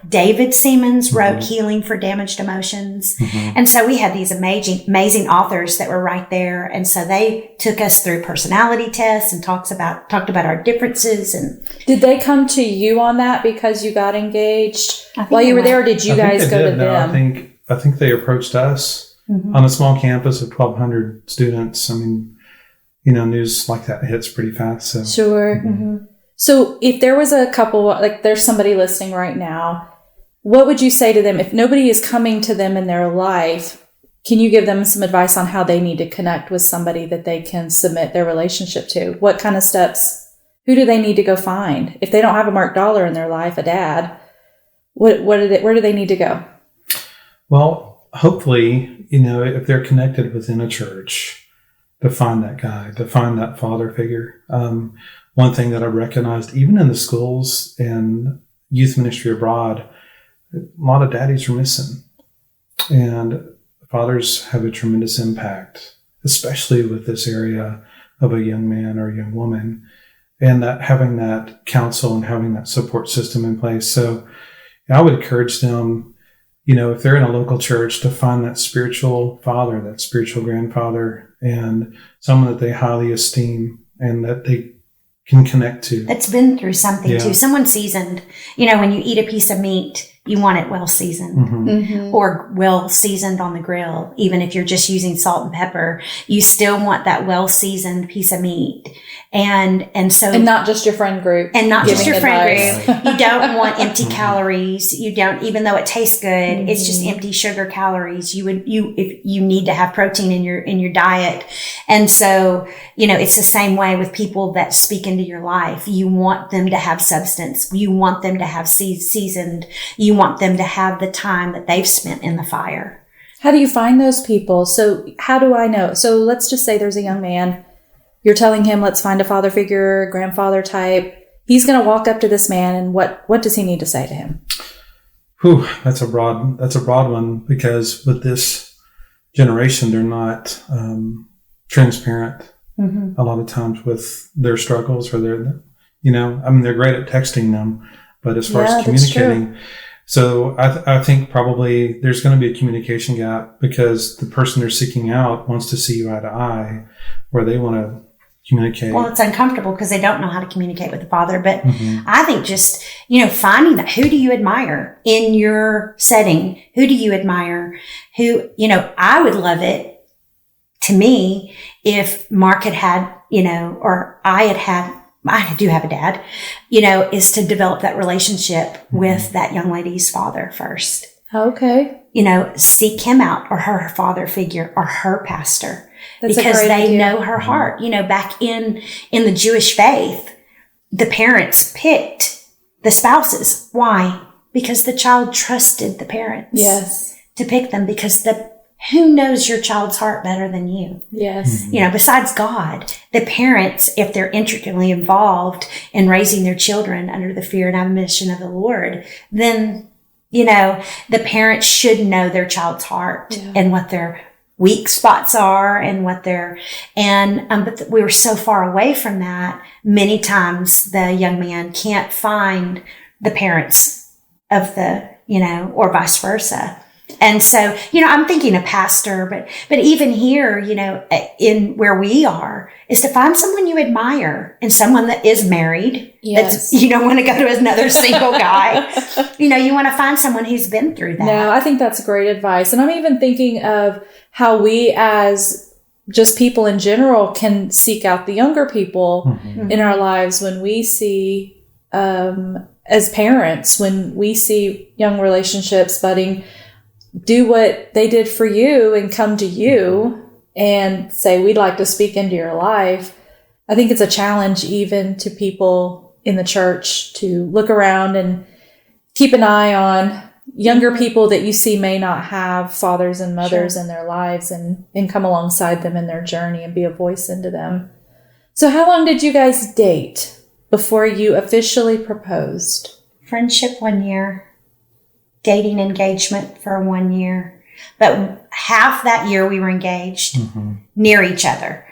Speaker 2: David Siemens, wrote Healing for Damaged Emotions. And so we had these amazing authors that were right there. And so they took us through personality tests and talked about our differences. And
Speaker 1: Did they come to you on that because you got engaged
Speaker 2: I think
Speaker 1: while you
Speaker 2: they
Speaker 1: were there, or
Speaker 2: might.
Speaker 1: did you
Speaker 3: I think
Speaker 1: guys
Speaker 3: they
Speaker 1: go
Speaker 3: did.
Speaker 1: to
Speaker 3: No,
Speaker 1: them?
Speaker 3: I think they approached us on a small campus of 1,200 students. I mean, news like that hits pretty fast. So
Speaker 1: Sure. So if there was a couple, like there's somebody listening right now, what would you say to them if nobody is coming to them in their life? Can you give them some advice on how they need to connect with somebody that they can submit their relationship to? What kind of steps? Who do they need to go find? If they don't have a Mark Dollar in their life, a dad, Where do they need to go?
Speaker 3: Well, hopefully, if they're connected within a church, to find that guy, to find that father figure. One thing that I recognized, even in the schools and youth ministry abroad, a lot of daddies are missing. And fathers have a tremendous impact, especially with this area of a young man or a young woman, and that having that counsel and having that support system in place. So I would encourage them, if they're in a local church, to find that spiritual father, that spiritual grandfather, and someone that they highly esteem and that they can connect to.
Speaker 2: That's been through something too. Someone seasoned. When you eat a piece of meat, you want it well seasoned or well seasoned on the grill. Even if you're just using salt and pepper, you still want that well seasoned piece of meat. And
Speaker 1: not just your friend group.
Speaker 2: And not just your friend group. You don't want empty calories. You don't, even though it tastes good, it's just empty sugar calories. If you need to have protein in your diet. And so, it's the same way with people that speak into your life. You want them to have substance. You want them to have seasoned. You want them to have the time that they've spent in the fire.
Speaker 1: How do you find those people? So how do I know? So let's just say there's a young man. You're telling him, let's find a father figure, grandfather type. He's going to walk up to this man, and what does he need to say to him?
Speaker 3: That's a broad one, because with this generation, they're not transparent a lot of times with their struggles or they're great at texting them, but as far as communicating. So I think probably there's going to be a communication gap, because the person they're seeking out wants to see you eye to eye, where they want to communicate.
Speaker 2: Well, it's uncomfortable because they don't know how to communicate with the father. But I think just, finding that, who do you admire in your setting? Who do you admire? I would love it, to me, if Mark had, or I do have a dad, is to develop that relationship with that young lady's father first.
Speaker 1: Okay.
Speaker 2: Seek him out, or her father figure, or her pastor.
Speaker 1: That's
Speaker 2: because they know her heart. Back in the Jewish faith, the parents picked the spouses. Why? Because the child trusted the parents.
Speaker 1: Yes.
Speaker 2: To pick them, because who knows your child's heart better than you?
Speaker 1: Yes.
Speaker 2: Besides God, the parents, if they're intricately involved in raising their children under the fear and admonition of the Lord, then, the parents should know their child's heart and what their weak spots are and what but we were so far away from that. Many times the young man can't find the parents of or vice versa. And so, I'm thinking a pastor, but even here, in where we are, is to find someone you admire and someone that is married.
Speaker 1: Yes.
Speaker 2: You don't want to go to another single guy. You want to find someone who's been through that.
Speaker 1: No, I think that's great advice. And I'm even thinking of how we, as just people in general, can seek out the younger people in our lives when we see, as parents, when we see young relationships budding, do what they did for you and come to you and say, we'd like to speak into your life. I think it's a challenge even to people in the church to look around and keep an eye on younger people that you see may not have fathers and mothers in their lives, and come alongside them in their journey and be a voice into them. So how long did you guys date before you officially proposed?
Speaker 2: Friendship 1 year. Dating engagement for 1 year. But half that year we were engaged near each other.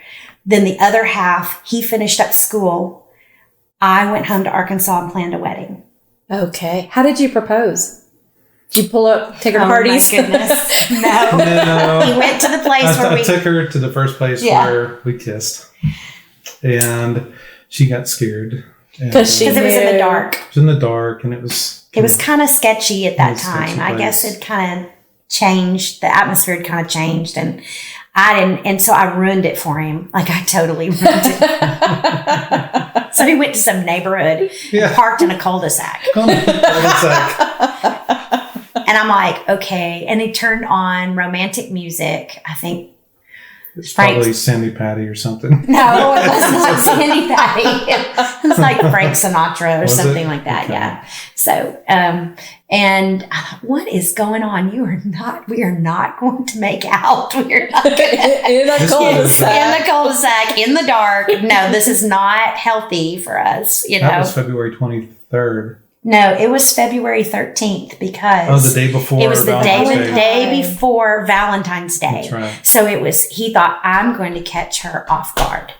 Speaker 2: Then the other half, he finished up school. I went home to Arkansas and planned a wedding.
Speaker 1: Okay. How did you propose? Did you pull up, take her to parties?
Speaker 2: Oh my goodness. No. He went to the place
Speaker 3: I took her to the first place where we kissed. And she got scared.
Speaker 1: Because it
Speaker 2: was in the dark.
Speaker 3: It was in the dark, and it was
Speaker 2: kind of sketchy at that time. I guess it kind of changed. The atmosphere had kind of changed, and so I ruined it for him. Like, I totally ruined it. So he went to some neighborhood and parked in a cul-de-sac. And I'm like, okay. And he turned on romantic music. I think
Speaker 3: It's
Speaker 2: Frank's.
Speaker 3: probably Sandy Patty or something.
Speaker 2: No, it was not Sandy Patty. It was like Frank Sinatra or
Speaker 3: Was
Speaker 2: something
Speaker 3: it?
Speaker 2: like that.
Speaker 3: Okay.
Speaker 2: Yeah. So, and I thought, what is going on? We are not going to make out. We are not going to.
Speaker 1: In a
Speaker 3: This
Speaker 1: cul-de-sac.
Speaker 2: In the cul-de-sac, in the dark. No, this is not healthy for us, you know.
Speaker 3: That was February 23rd.
Speaker 2: No, it was February 13th because
Speaker 3: Oh, the day before.
Speaker 2: it was the
Speaker 3: Valentine's
Speaker 2: day before Valentine's Day.
Speaker 3: That's right.
Speaker 2: So he thought, I'm going to catch her off guard.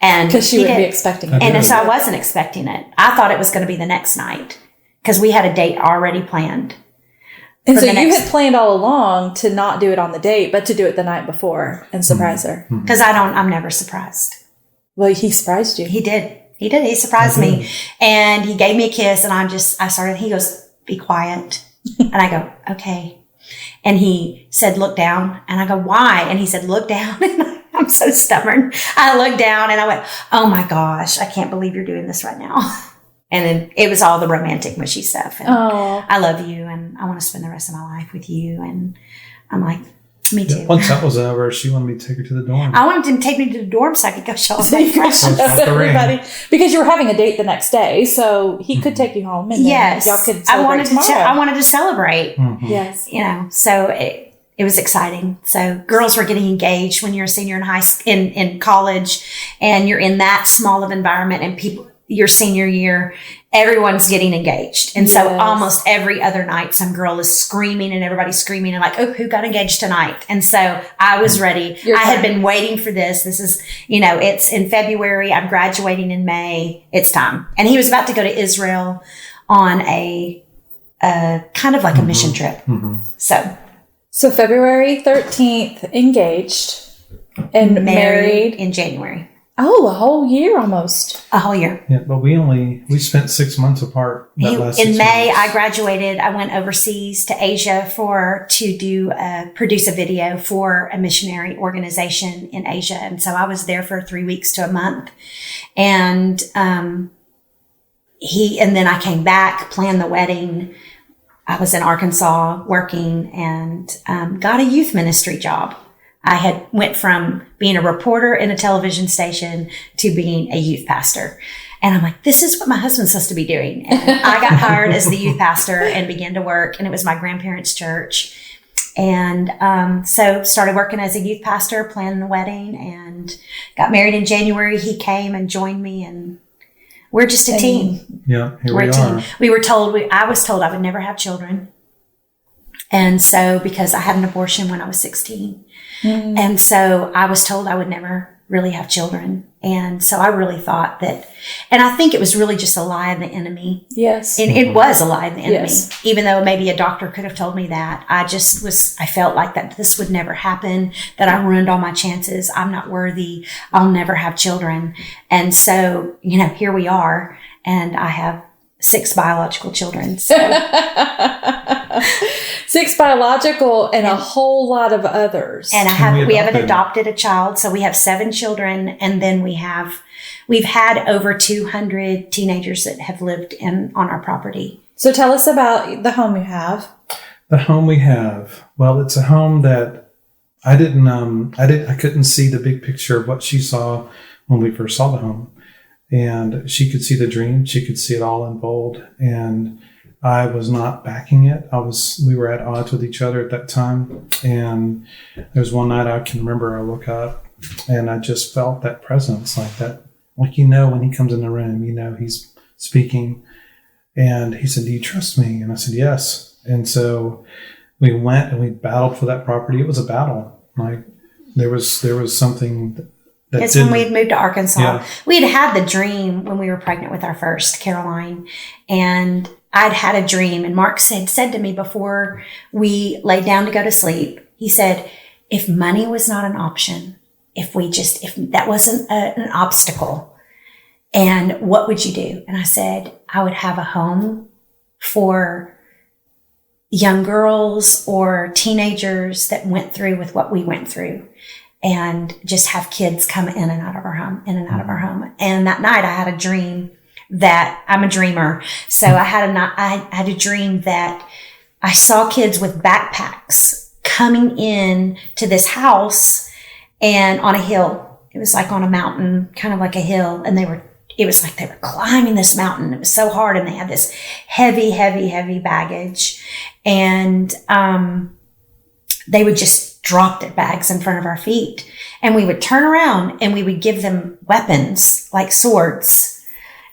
Speaker 2: And
Speaker 1: Because she
Speaker 2: he
Speaker 1: would be
Speaker 2: did.
Speaker 1: expecting
Speaker 3: I
Speaker 1: it.
Speaker 3: did.
Speaker 2: And so I wasn't expecting it. I thought it was going to be the next night because we had a date already planned.
Speaker 1: And
Speaker 2: for
Speaker 1: so
Speaker 2: the
Speaker 1: you
Speaker 2: next-
Speaker 1: had planned all along to not do it on the date, but to do it the night before and surprise her.
Speaker 2: Because I'm never surprised.
Speaker 1: Well, he surprised you.
Speaker 2: He did. He surprised me. And he gave me a kiss and he goes, be quiet. And I go, okay. And he said, look down. And I go, why? And he said, look down. And I'm so stubborn. I looked down and I went, oh my gosh, I can't believe you're doing this right now. And then it was all the romantic, mushy stuff. And
Speaker 1: Oh.
Speaker 2: I love you and I want to spend the rest of my life with you. And I'm like, me too.
Speaker 3: Once that was over, she wanted me to take her to the dorm.
Speaker 2: I wanted him to take me to the dorm so I could go show off
Speaker 1: So
Speaker 2: my
Speaker 1: you could
Speaker 2: friends.
Speaker 1: show
Speaker 3: Off the ring.
Speaker 1: everybody. Because you were having a date the next day, so he could take you home and then
Speaker 2: Yes.
Speaker 1: y'all could
Speaker 2: I wanted
Speaker 1: celebrate
Speaker 2: to
Speaker 1: tomorrow.
Speaker 2: I wanted to celebrate.
Speaker 3: Mhm.
Speaker 1: Yes.
Speaker 2: You know, so it was exciting. So girls were getting engaged when you're a senior in college and you're in that small of environment and people, your senior year, everyone's getting engaged. And so
Speaker 1: Yes.
Speaker 2: almost every other night, some girl is screaming and everybody's screaming and like, oh, who got engaged tonight? And so I was ready.
Speaker 1: You're
Speaker 2: I had
Speaker 1: fine.
Speaker 2: been waiting for this. This is, you know, it's in February. I'm graduating in May. It's time. And he was about to go to Israel on a kind of like a mission trip.
Speaker 3: Mhm.
Speaker 2: So
Speaker 1: February 13th, engaged and married.
Speaker 2: in January,
Speaker 1: Oh, a whole year almost.
Speaker 2: a whole year.
Speaker 3: Yeah, but we spent 6 months apart. That last
Speaker 2: In
Speaker 3: 6
Speaker 2: May,
Speaker 3: months.
Speaker 2: I graduated. I went overseas to Asia to produce a video for a missionary organization in Asia. And so I was there for 3 weeks to a month. And, and then I came back, planned the wedding. I was in Arkansas working and, got a youth ministry job. I had went from being a reporter in a television station to being a youth pastor. And I'm like, this is what my husband's supposed to be doing. And I got hired as the youth pastor and began to work. And it was my grandparents' church. And so started working as a youth pastor, planning the wedding, and got married in January. He came and joined me, and we're just a team.
Speaker 3: Yeah, here
Speaker 2: We're
Speaker 3: we
Speaker 2: a
Speaker 3: are.
Speaker 2: team. I was told I would never have children. And so, because I had an abortion when I was 16. And so I was told I would never really have children. And so I really thought that, and I think it was really just a lie of the enemy.
Speaker 1: Yes.
Speaker 2: And it was a lie of the enemy.
Speaker 1: Yes.
Speaker 2: Even though maybe a doctor could have told me that, I felt like that this would never happen, that I ruined all my chances. I'm not worthy. I'll never have children. And so, you know, here we are, and I have 6 biological children. So
Speaker 1: 6 biological and a whole lot of others.
Speaker 2: and
Speaker 3: And
Speaker 2: we have adopted a child. So we have 7 children, and then we've had over 200 teenagers that have lived on our property.
Speaker 1: So tell us about the home you have.
Speaker 3: The home we have. Well, it's a home that I couldn't see the big picture of what she saw when we first saw the home. And she could see the dream. She could see it all unfold. And I was not backing it. We were at odds with each other at that time. And there was one night I can remember I woke up and I just felt that presence like that. Like, you know, when he comes in the room, you know, he's speaking. And he said, do you trust me? And I said, yes. And so we went and we battled for that property. It was a battle. Like there was something that
Speaker 2: It's when we had moved to Arkansas.
Speaker 3: Yeah.
Speaker 2: We had the dream when we were pregnant with our first, Caroline. And I'd had a dream. And Mark said to me before we laid down to go to sleep, he said, if money was not an option, if that wasn't an obstacle, and what would you do? And I said, I would have a home for young girls or teenagers that went through with what we went through, and just have kids come in and out of our home, in and out of our home. And that night I had a dream that I'm a dreamer. So I had a dream that I saw kids with backpacks coming in to this house and on a hill. It was like on a mountain, kind of like a hill. And it was like they were climbing this mountain. It was so hard. And they had this heavy, heavy, heavy baggage. And, they would just drop their bags in front of our feet, and we would turn around and we would give them weapons like swords,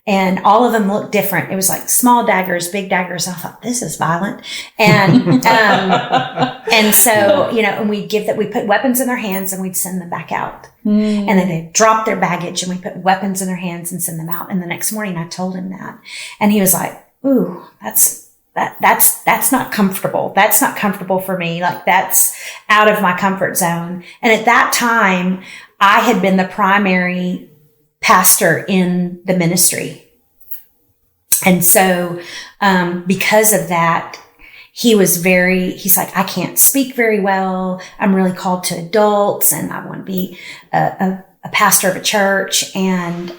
Speaker 2: and all of them looked different. It was like small daggers, big daggers. I thought, this is violent. And, and so, and we put weapons in their hands and we'd send them back out. And then they'd drop their baggage and we put weapons in their hands and send them out. And the next morning I told him that, and he was like, ooh, that's not comfortable. That's not comfortable for me. Like, that's out of my comfort zone. And at that time, I had been the primary pastor in the ministry. And so, because of that, he's like, I can't speak very well. I'm really called to adults and I want to be a pastor of a church. And,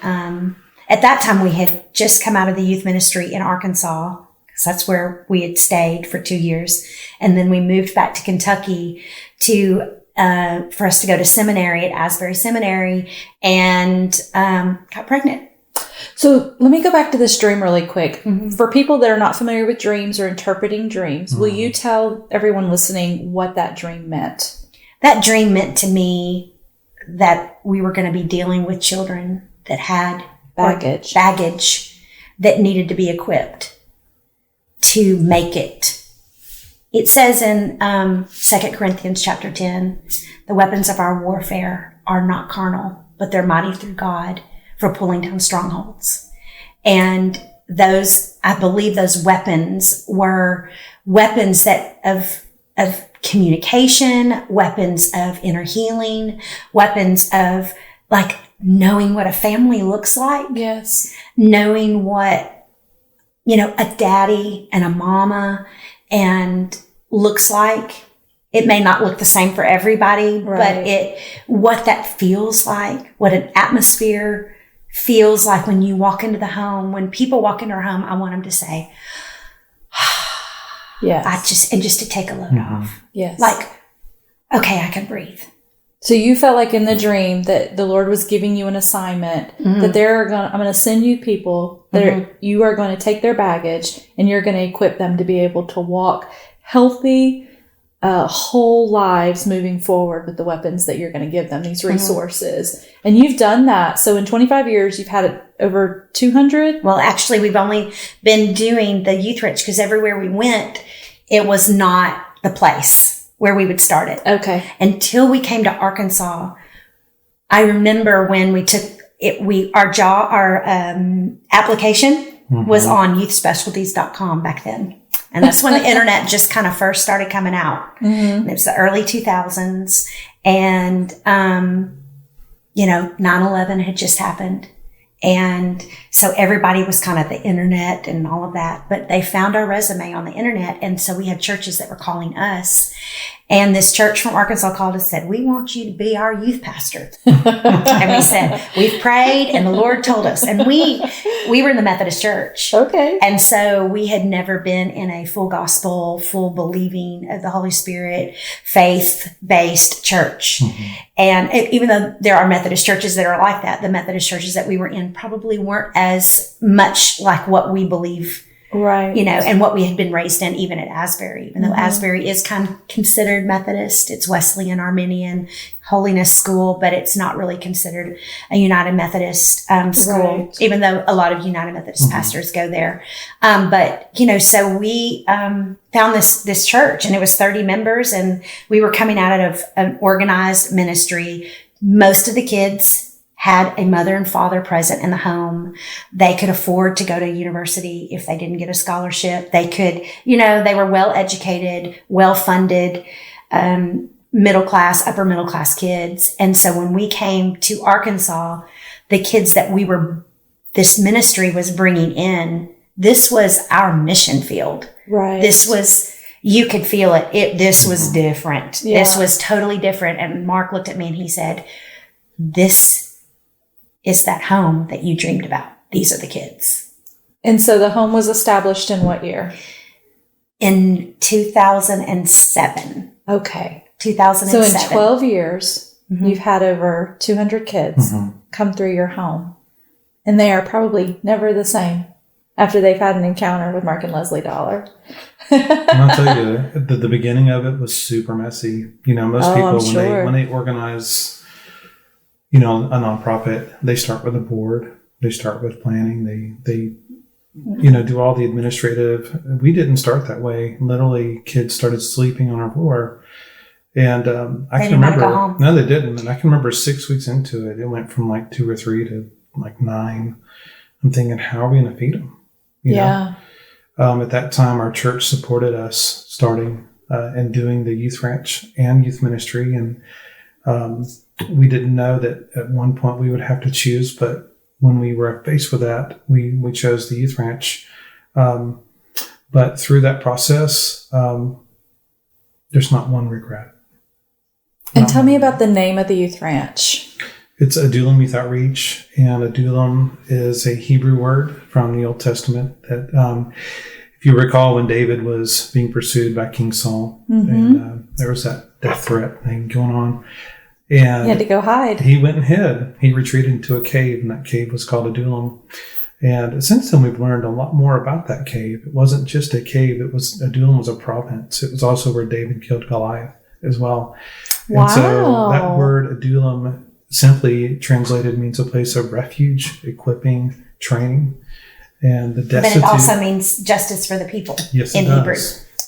Speaker 2: at that time we had just come out of the youth ministry in Arkansas. That's where we had stayed for 2 years. And then we moved back to Kentucky for us to go to seminary at Asbury Seminary, and got pregnant.
Speaker 1: So let me go back to this dream really quick. Mm-hmm. For people that are not familiar with dreams or interpreting dreams, will you tell everyone listening what that dream meant?
Speaker 2: That dream meant to me that we were going to be dealing with children that had baggage that needed to be equipped to make it. It says in 2 Corinthians chapter 10, the weapons of our warfare are not carnal, but they're mighty through God for pulling down strongholds. And I believe those weapons were weapons of communication, weapons of inner healing, weapons of like knowing what a family looks like.
Speaker 1: Yes. Knowing what
Speaker 2: a daddy and a mama and looks like. It may not look the same for everybody, right, but what that feels like, what an atmosphere feels like when you walk into the home. When people walk into our home, I want them to say, yes, just to take a load off. Yes. Like, okay, I can breathe.
Speaker 1: So you felt like in the dream that the Lord was giving you an assignment, that I'm going to send you people that you are going to take their baggage and you're going to equip them to be able to walk healthy, whole lives moving forward with the weapons that you're going to give them, these resources. And you've done that. So in 25 years, you've had over 200?
Speaker 2: Well, actually, we've only been doing the Youth Outreach because everywhere we went, it was not the place where we would start it.
Speaker 1: Okay.
Speaker 2: Until we came to Arkansas. I remember when we took it, our application was on youthspecialties.com back then. And that's when the internet just kind of first started coming out. Mm-hmm. It was the early 2000s. And, 9/11 had just happened. And so everybody was kind of the internet and all of that, but they found our resume on the internet. And so we had churches that were calling us, and this church from Arkansas called us and said, we want you to be our youth pastor. And we said, we've prayed and the Lord told us. And we were in the Methodist church.
Speaker 1: Okay.
Speaker 2: And so we had never been in a full gospel, full believing of the Holy Spirit, faith-based church. Mm-hmm. And even though there are Methodist churches that are like that, the Methodist churches that we were in probably weren't as much like what we believe,
Speaker 1: right?
Speaker 2: And what we had been raised in, even at Asbury. Even though Asbury is kind of considered Methodist, it's Wesleyan, Arminian, holiness school, but it's not really considered a United Methodist school, right, even though a lot of United Methodist pastors go there. So we found this church, and it was 30 members, and we were coming out of an organized ministry. Most of the kids had a mother and father present in the home. They could afford to go to university if they didn't get a scholarship. They could, they were well educated, well funded, middle class, upper middle class kids. And so when we came to Arkansas, the kids that this ministry was bringing in, this was our mission field.
Speaker 1: Right.
Speaker 2: This was, you could feel it. This was different. Yeah. This was totally different. And Mark looked at me and he said, this is that home that you dreamed about. These are the kids.
Speaker 1: And so the home was established in what year?
Speaker 2: in 2007.
Speaker 1: Okay.
Speaker 2: 2007.
Speaker 1: So in 12 years, you've had over 200 kids come through your home. And they are probably never the same after they've had an encounter with Mark and Leslie Dollar.
Speaker 3: And I'll tell you, the beginning of it was super messy. You know, most people, when they organize, you know, a nonprofit, they start with a board. They start with planning. They you know, do all the administrative. We didn't start that way. Literally, kids started sleeping on our floor. And I can remember, no, they didn't. And I can remember 6 weeks into it, it went from like 2 or 3 to like 9. I'm thinking, how are we going to feed them? You know? At that time, our church supported us starting and doing the youth ranch and youth ministry. And we didn't know that at one point we would have to choose, but when we were faced with that, we chose the youth ranch. But through that process, there's not one regret.
Speaker 1: And tell me about the name of the youth ranch.
Speaker 3: It's Adullam Youth Outreach, and Adullam is a Hebrew word from the Old Testament that, if you recall, when David was being pursued by King Saul, and there was that death threat thing going on, and
Speaker 1: he had to go hide.
Speaker 3: He went and hid. He retreated into a cave, and that cave was called Adullam. And since then, we've learned a lot more about that cave. It wasn't just a cave. Adullam was a province. It was also where David killed Goliath as well.
Speaker 1: Wow.
Speaker 3: And so that word Adullam simply translated means a place of refuge, equipping, training, and the destitute.
Speaker 2: But it also means justice for the people in Hebrew.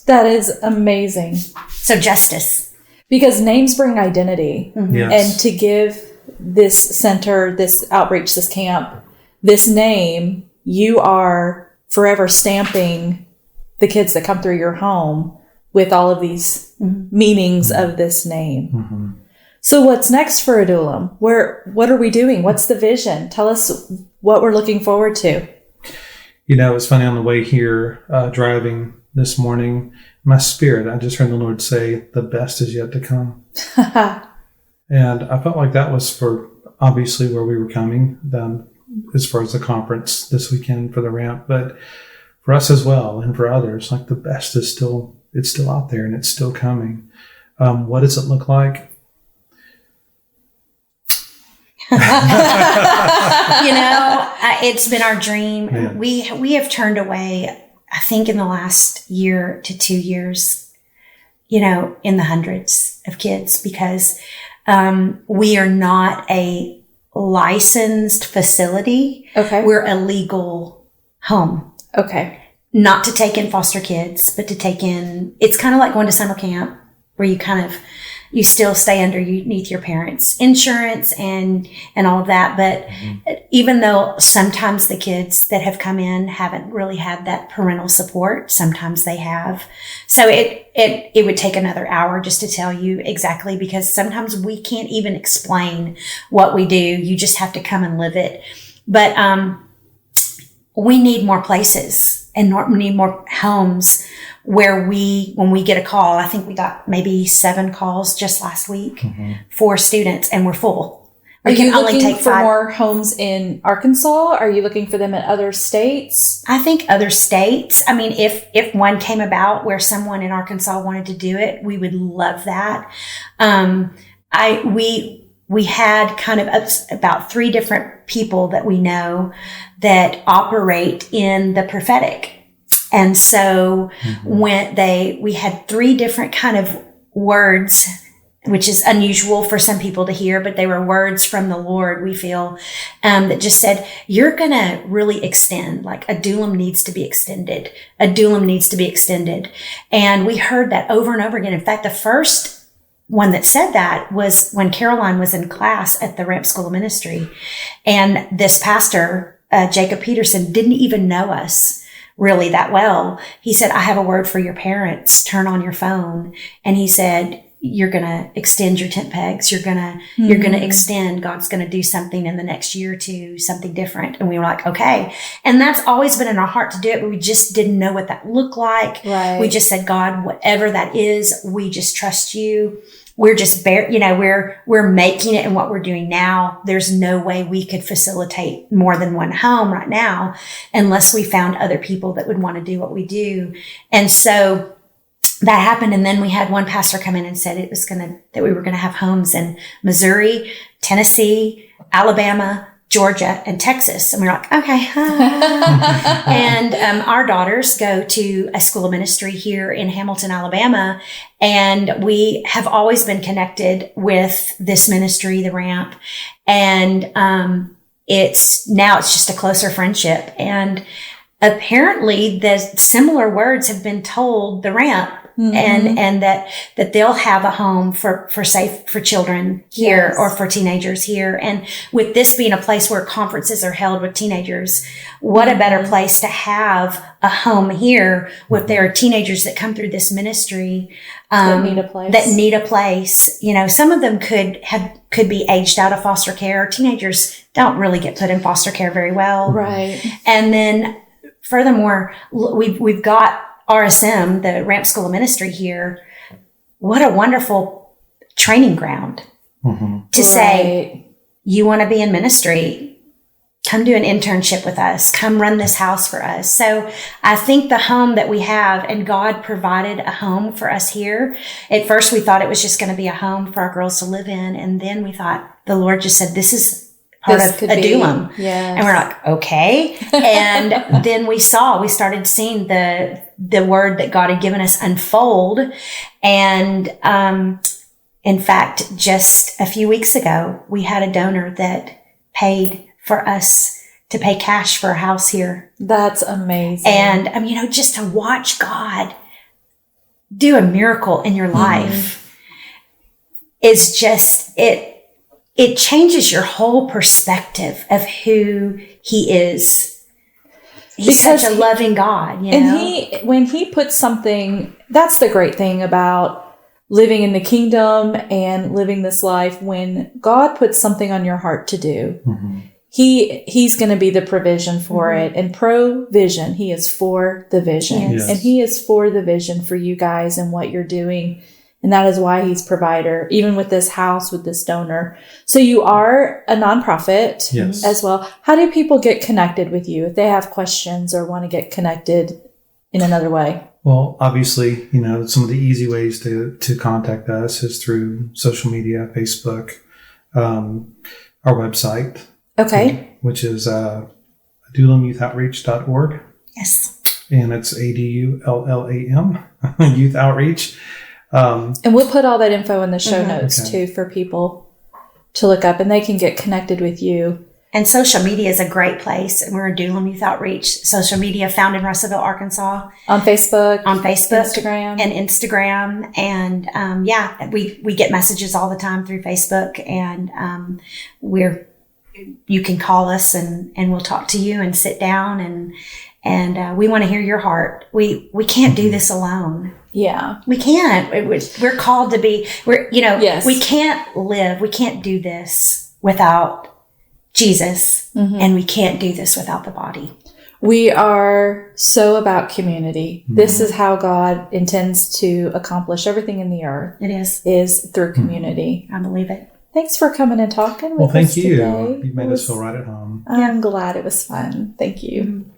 Speaker 1: That is amazing.
Speaker 2: So justice.
Speaker 1: Because names bring identity.
Speaker 3: Yes.
Speaker 1: And to give this center, this outreach, this camp, this name, you are forever stamping the kids that come through your home with all of these meanings of this name. So what's next for Adullam? What are we doing? What's the vision? Tell us what we're looking forward to.
Speaker 3: You know, it's funny, on the way here, driving this morning, my spirit, I just heard the Lord say, the best is yet to come. And I felt like that was for obviously where we were coming, then as far as the conference this weekend for the ramp, but for us as well, and for others, like the best is still out there and it's still coming. What does it look like?
Speaker 2: It's been our dream.
Speaker 3: Yeah.
Speaker 2: We have turned away, I think in the last year to 2 years, in the hundreds of kids, because we are not a licensed facility.
Speaker 1: Okay.
Speaker 2: We're a legal home.
Speaker 1: Okay.
Speaker 2: Not to take in foster kids, but to take in, it's kind of like going to summer camp where you still stay underneath your parents' insurance and all of that. But even though sometimes the kids that have come in haven't really had that parental support, sometimes they have. So it would take another hour just to tell you exactly, because sometimes we can't even explain what we do. You just have to come and live it. But, we need more places and we need more homes where when we get a call, I think we got maybe 7 calls just last week for students, and we're full.
Speaker 1: Are you looking for more homes in Arkansas? Are you looking for them in other states?
Speaker 2: I think other states. I mean, if one came about where someone in Arkansas wanted to do it, we would love that. We had kind of about 3 different people that we know that operate in the prophetic. And so we had 3 different kind of words, which is unusual for some people to hear, but they were words from the Lord, we feel, that just said, you're going to really extend, like Adullam needs to be extended. Adullam needs to be extended. And we heard that over and over again. In fact, the first one that said that was when Caroline was in class at the Ramp School of Ministry. And this pastor, Jacob Peterson, didn't even know us really that well. He said, I have a word for your parents. Turn on your phone. And he said, you're going to extend your tent pegs. You're going to extend. God's going to do something in the next year or two, something different. And we were like, okay. And that's always been in our heart to do it, but we just didn't know what that looked like.
Speaker 1: Right.
Speaker 2: We just said, God, whatever that is, we just trust you. We're just we're making it in what we're doing now. There's no way we could facilitate more than one home right now unless we found other people that would want to do what we do. And so that happened. And then we had one pastor come in and said that we were going to have homes in Missouri, Tennessee, Alabama, Georgia, and Texas. And we were like, okay. And our daughters go to a school of ministry here in Hamilton, Alabama. And we have always been connected with this ministry, the Ramp. And it's just a closer friendship. And apparently the similar words have been told the Ramp. And that they'll have a home for children here, yes, or for teenagers here. And with this being a place where conferences are held with teenagers, what a better place to have a home here with there are teenagers that come through this ministry,
Speaker 1: that need a place.
Speaker 2: Some of them could be aged out of foster care. Teenagers don't really get put in foster care very well.
Speaker 1: Right.
Speaker 2: And then furthermore, we've got RSM, the Ramp School of Ministry here. What a wonderful training ground to say, you want to be in ministry, come do an internship with us, come run this house for us. So I think the home that we have, and God provided a home for us here. At first we thought it was just going to be a home for our girls to live in. And then we thought the Lord just said, this is part of Adullam.
Speaker 1: Yes.
Speaker 2: And we're like, okay. And then we started seeing the word that God had given us unfold. And, in fact, just a few weeks ago, we had a donor that paid for us to pay cash for a house here.
Speaker 1: That's amazing.
Speaker 2: And, just to watch God do a miracle in your life is just, it changes your whole perspective of who he is. He's such a loving God,
Speaker 1: And when he puts something, that's the great thing about living in the kingdom and living this life. When God puts something on your heart to do, he's going to be the provision for it. And provision, he is for the vision.
Speaker 3: Yes.
Speaker 1: And he is for the vision for you guys and what you're doing. And that is why he's provider, even with this house, with this donor. So you are a nonprofit as well. How do people get connected with you if they have questions or want to get connected in another way?
Speaker 3: Well, obviously, some of the easy ways to contact us is through social media, Facebook, our website.
Speaker 2: Okay.
Speaker 3: Which is AdullamYouthOutreach.org.
Speaker 2: Yes.
Speaker 3: And it's ADULLAM, Youth Outreach.
Speaker 1: And we'll put all that info in the show notes too for people to look up, and they can get connected with you.
Speaker 2: And social media is a great place. We're Adullam Youth Outreach. Social media found in Russellville, Arkansas.
Speaker 1: On Facebook,
Speaker 2: Instagram. And we get messages all the time through Facebook, and you can call us and we'll talk to you and sit down and we want to hear your heart. We can't do this alone.
Speaker 1: Yeah.
Speaker 2: We can't. We're called to be,
Speaker 1: yes.
Speaker 2: We can't do this without Jesus, and we can't do this without the body.
Speaker 1: We are so about community. This is how God intends to accomplish everything in the earth.
Speaker 2: It
Speaker 1: is through community.
Speaker 2: I believe it.
Speaker 1: Thanks for coming and talking with us.
Speaker 3: Well, thank you.
Speaker 1: Today.
Speaker 3: You made us feel right at home.
Speaker 1: I'm glad it was fun. Thank you.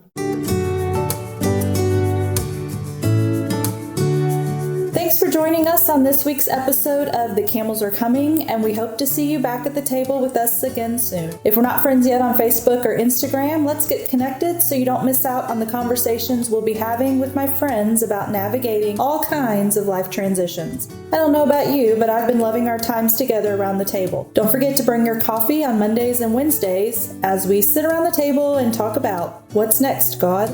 Speaker 1: Thanks for joining us on this week's episode of The Camels Are Coming, and we hope to see you back at the table with us again soon. If we're not friends yet on Facebook or Instagram, let's get connected so you don't miss out on the conversations we'll be having with my friends about navigating all kinds of life transitions. I don't know about you, but I've been loving our times together around the table. Don't forget to bring your coffee on Mondays and Wednesdays as we sit around the table and talk about what's next, God.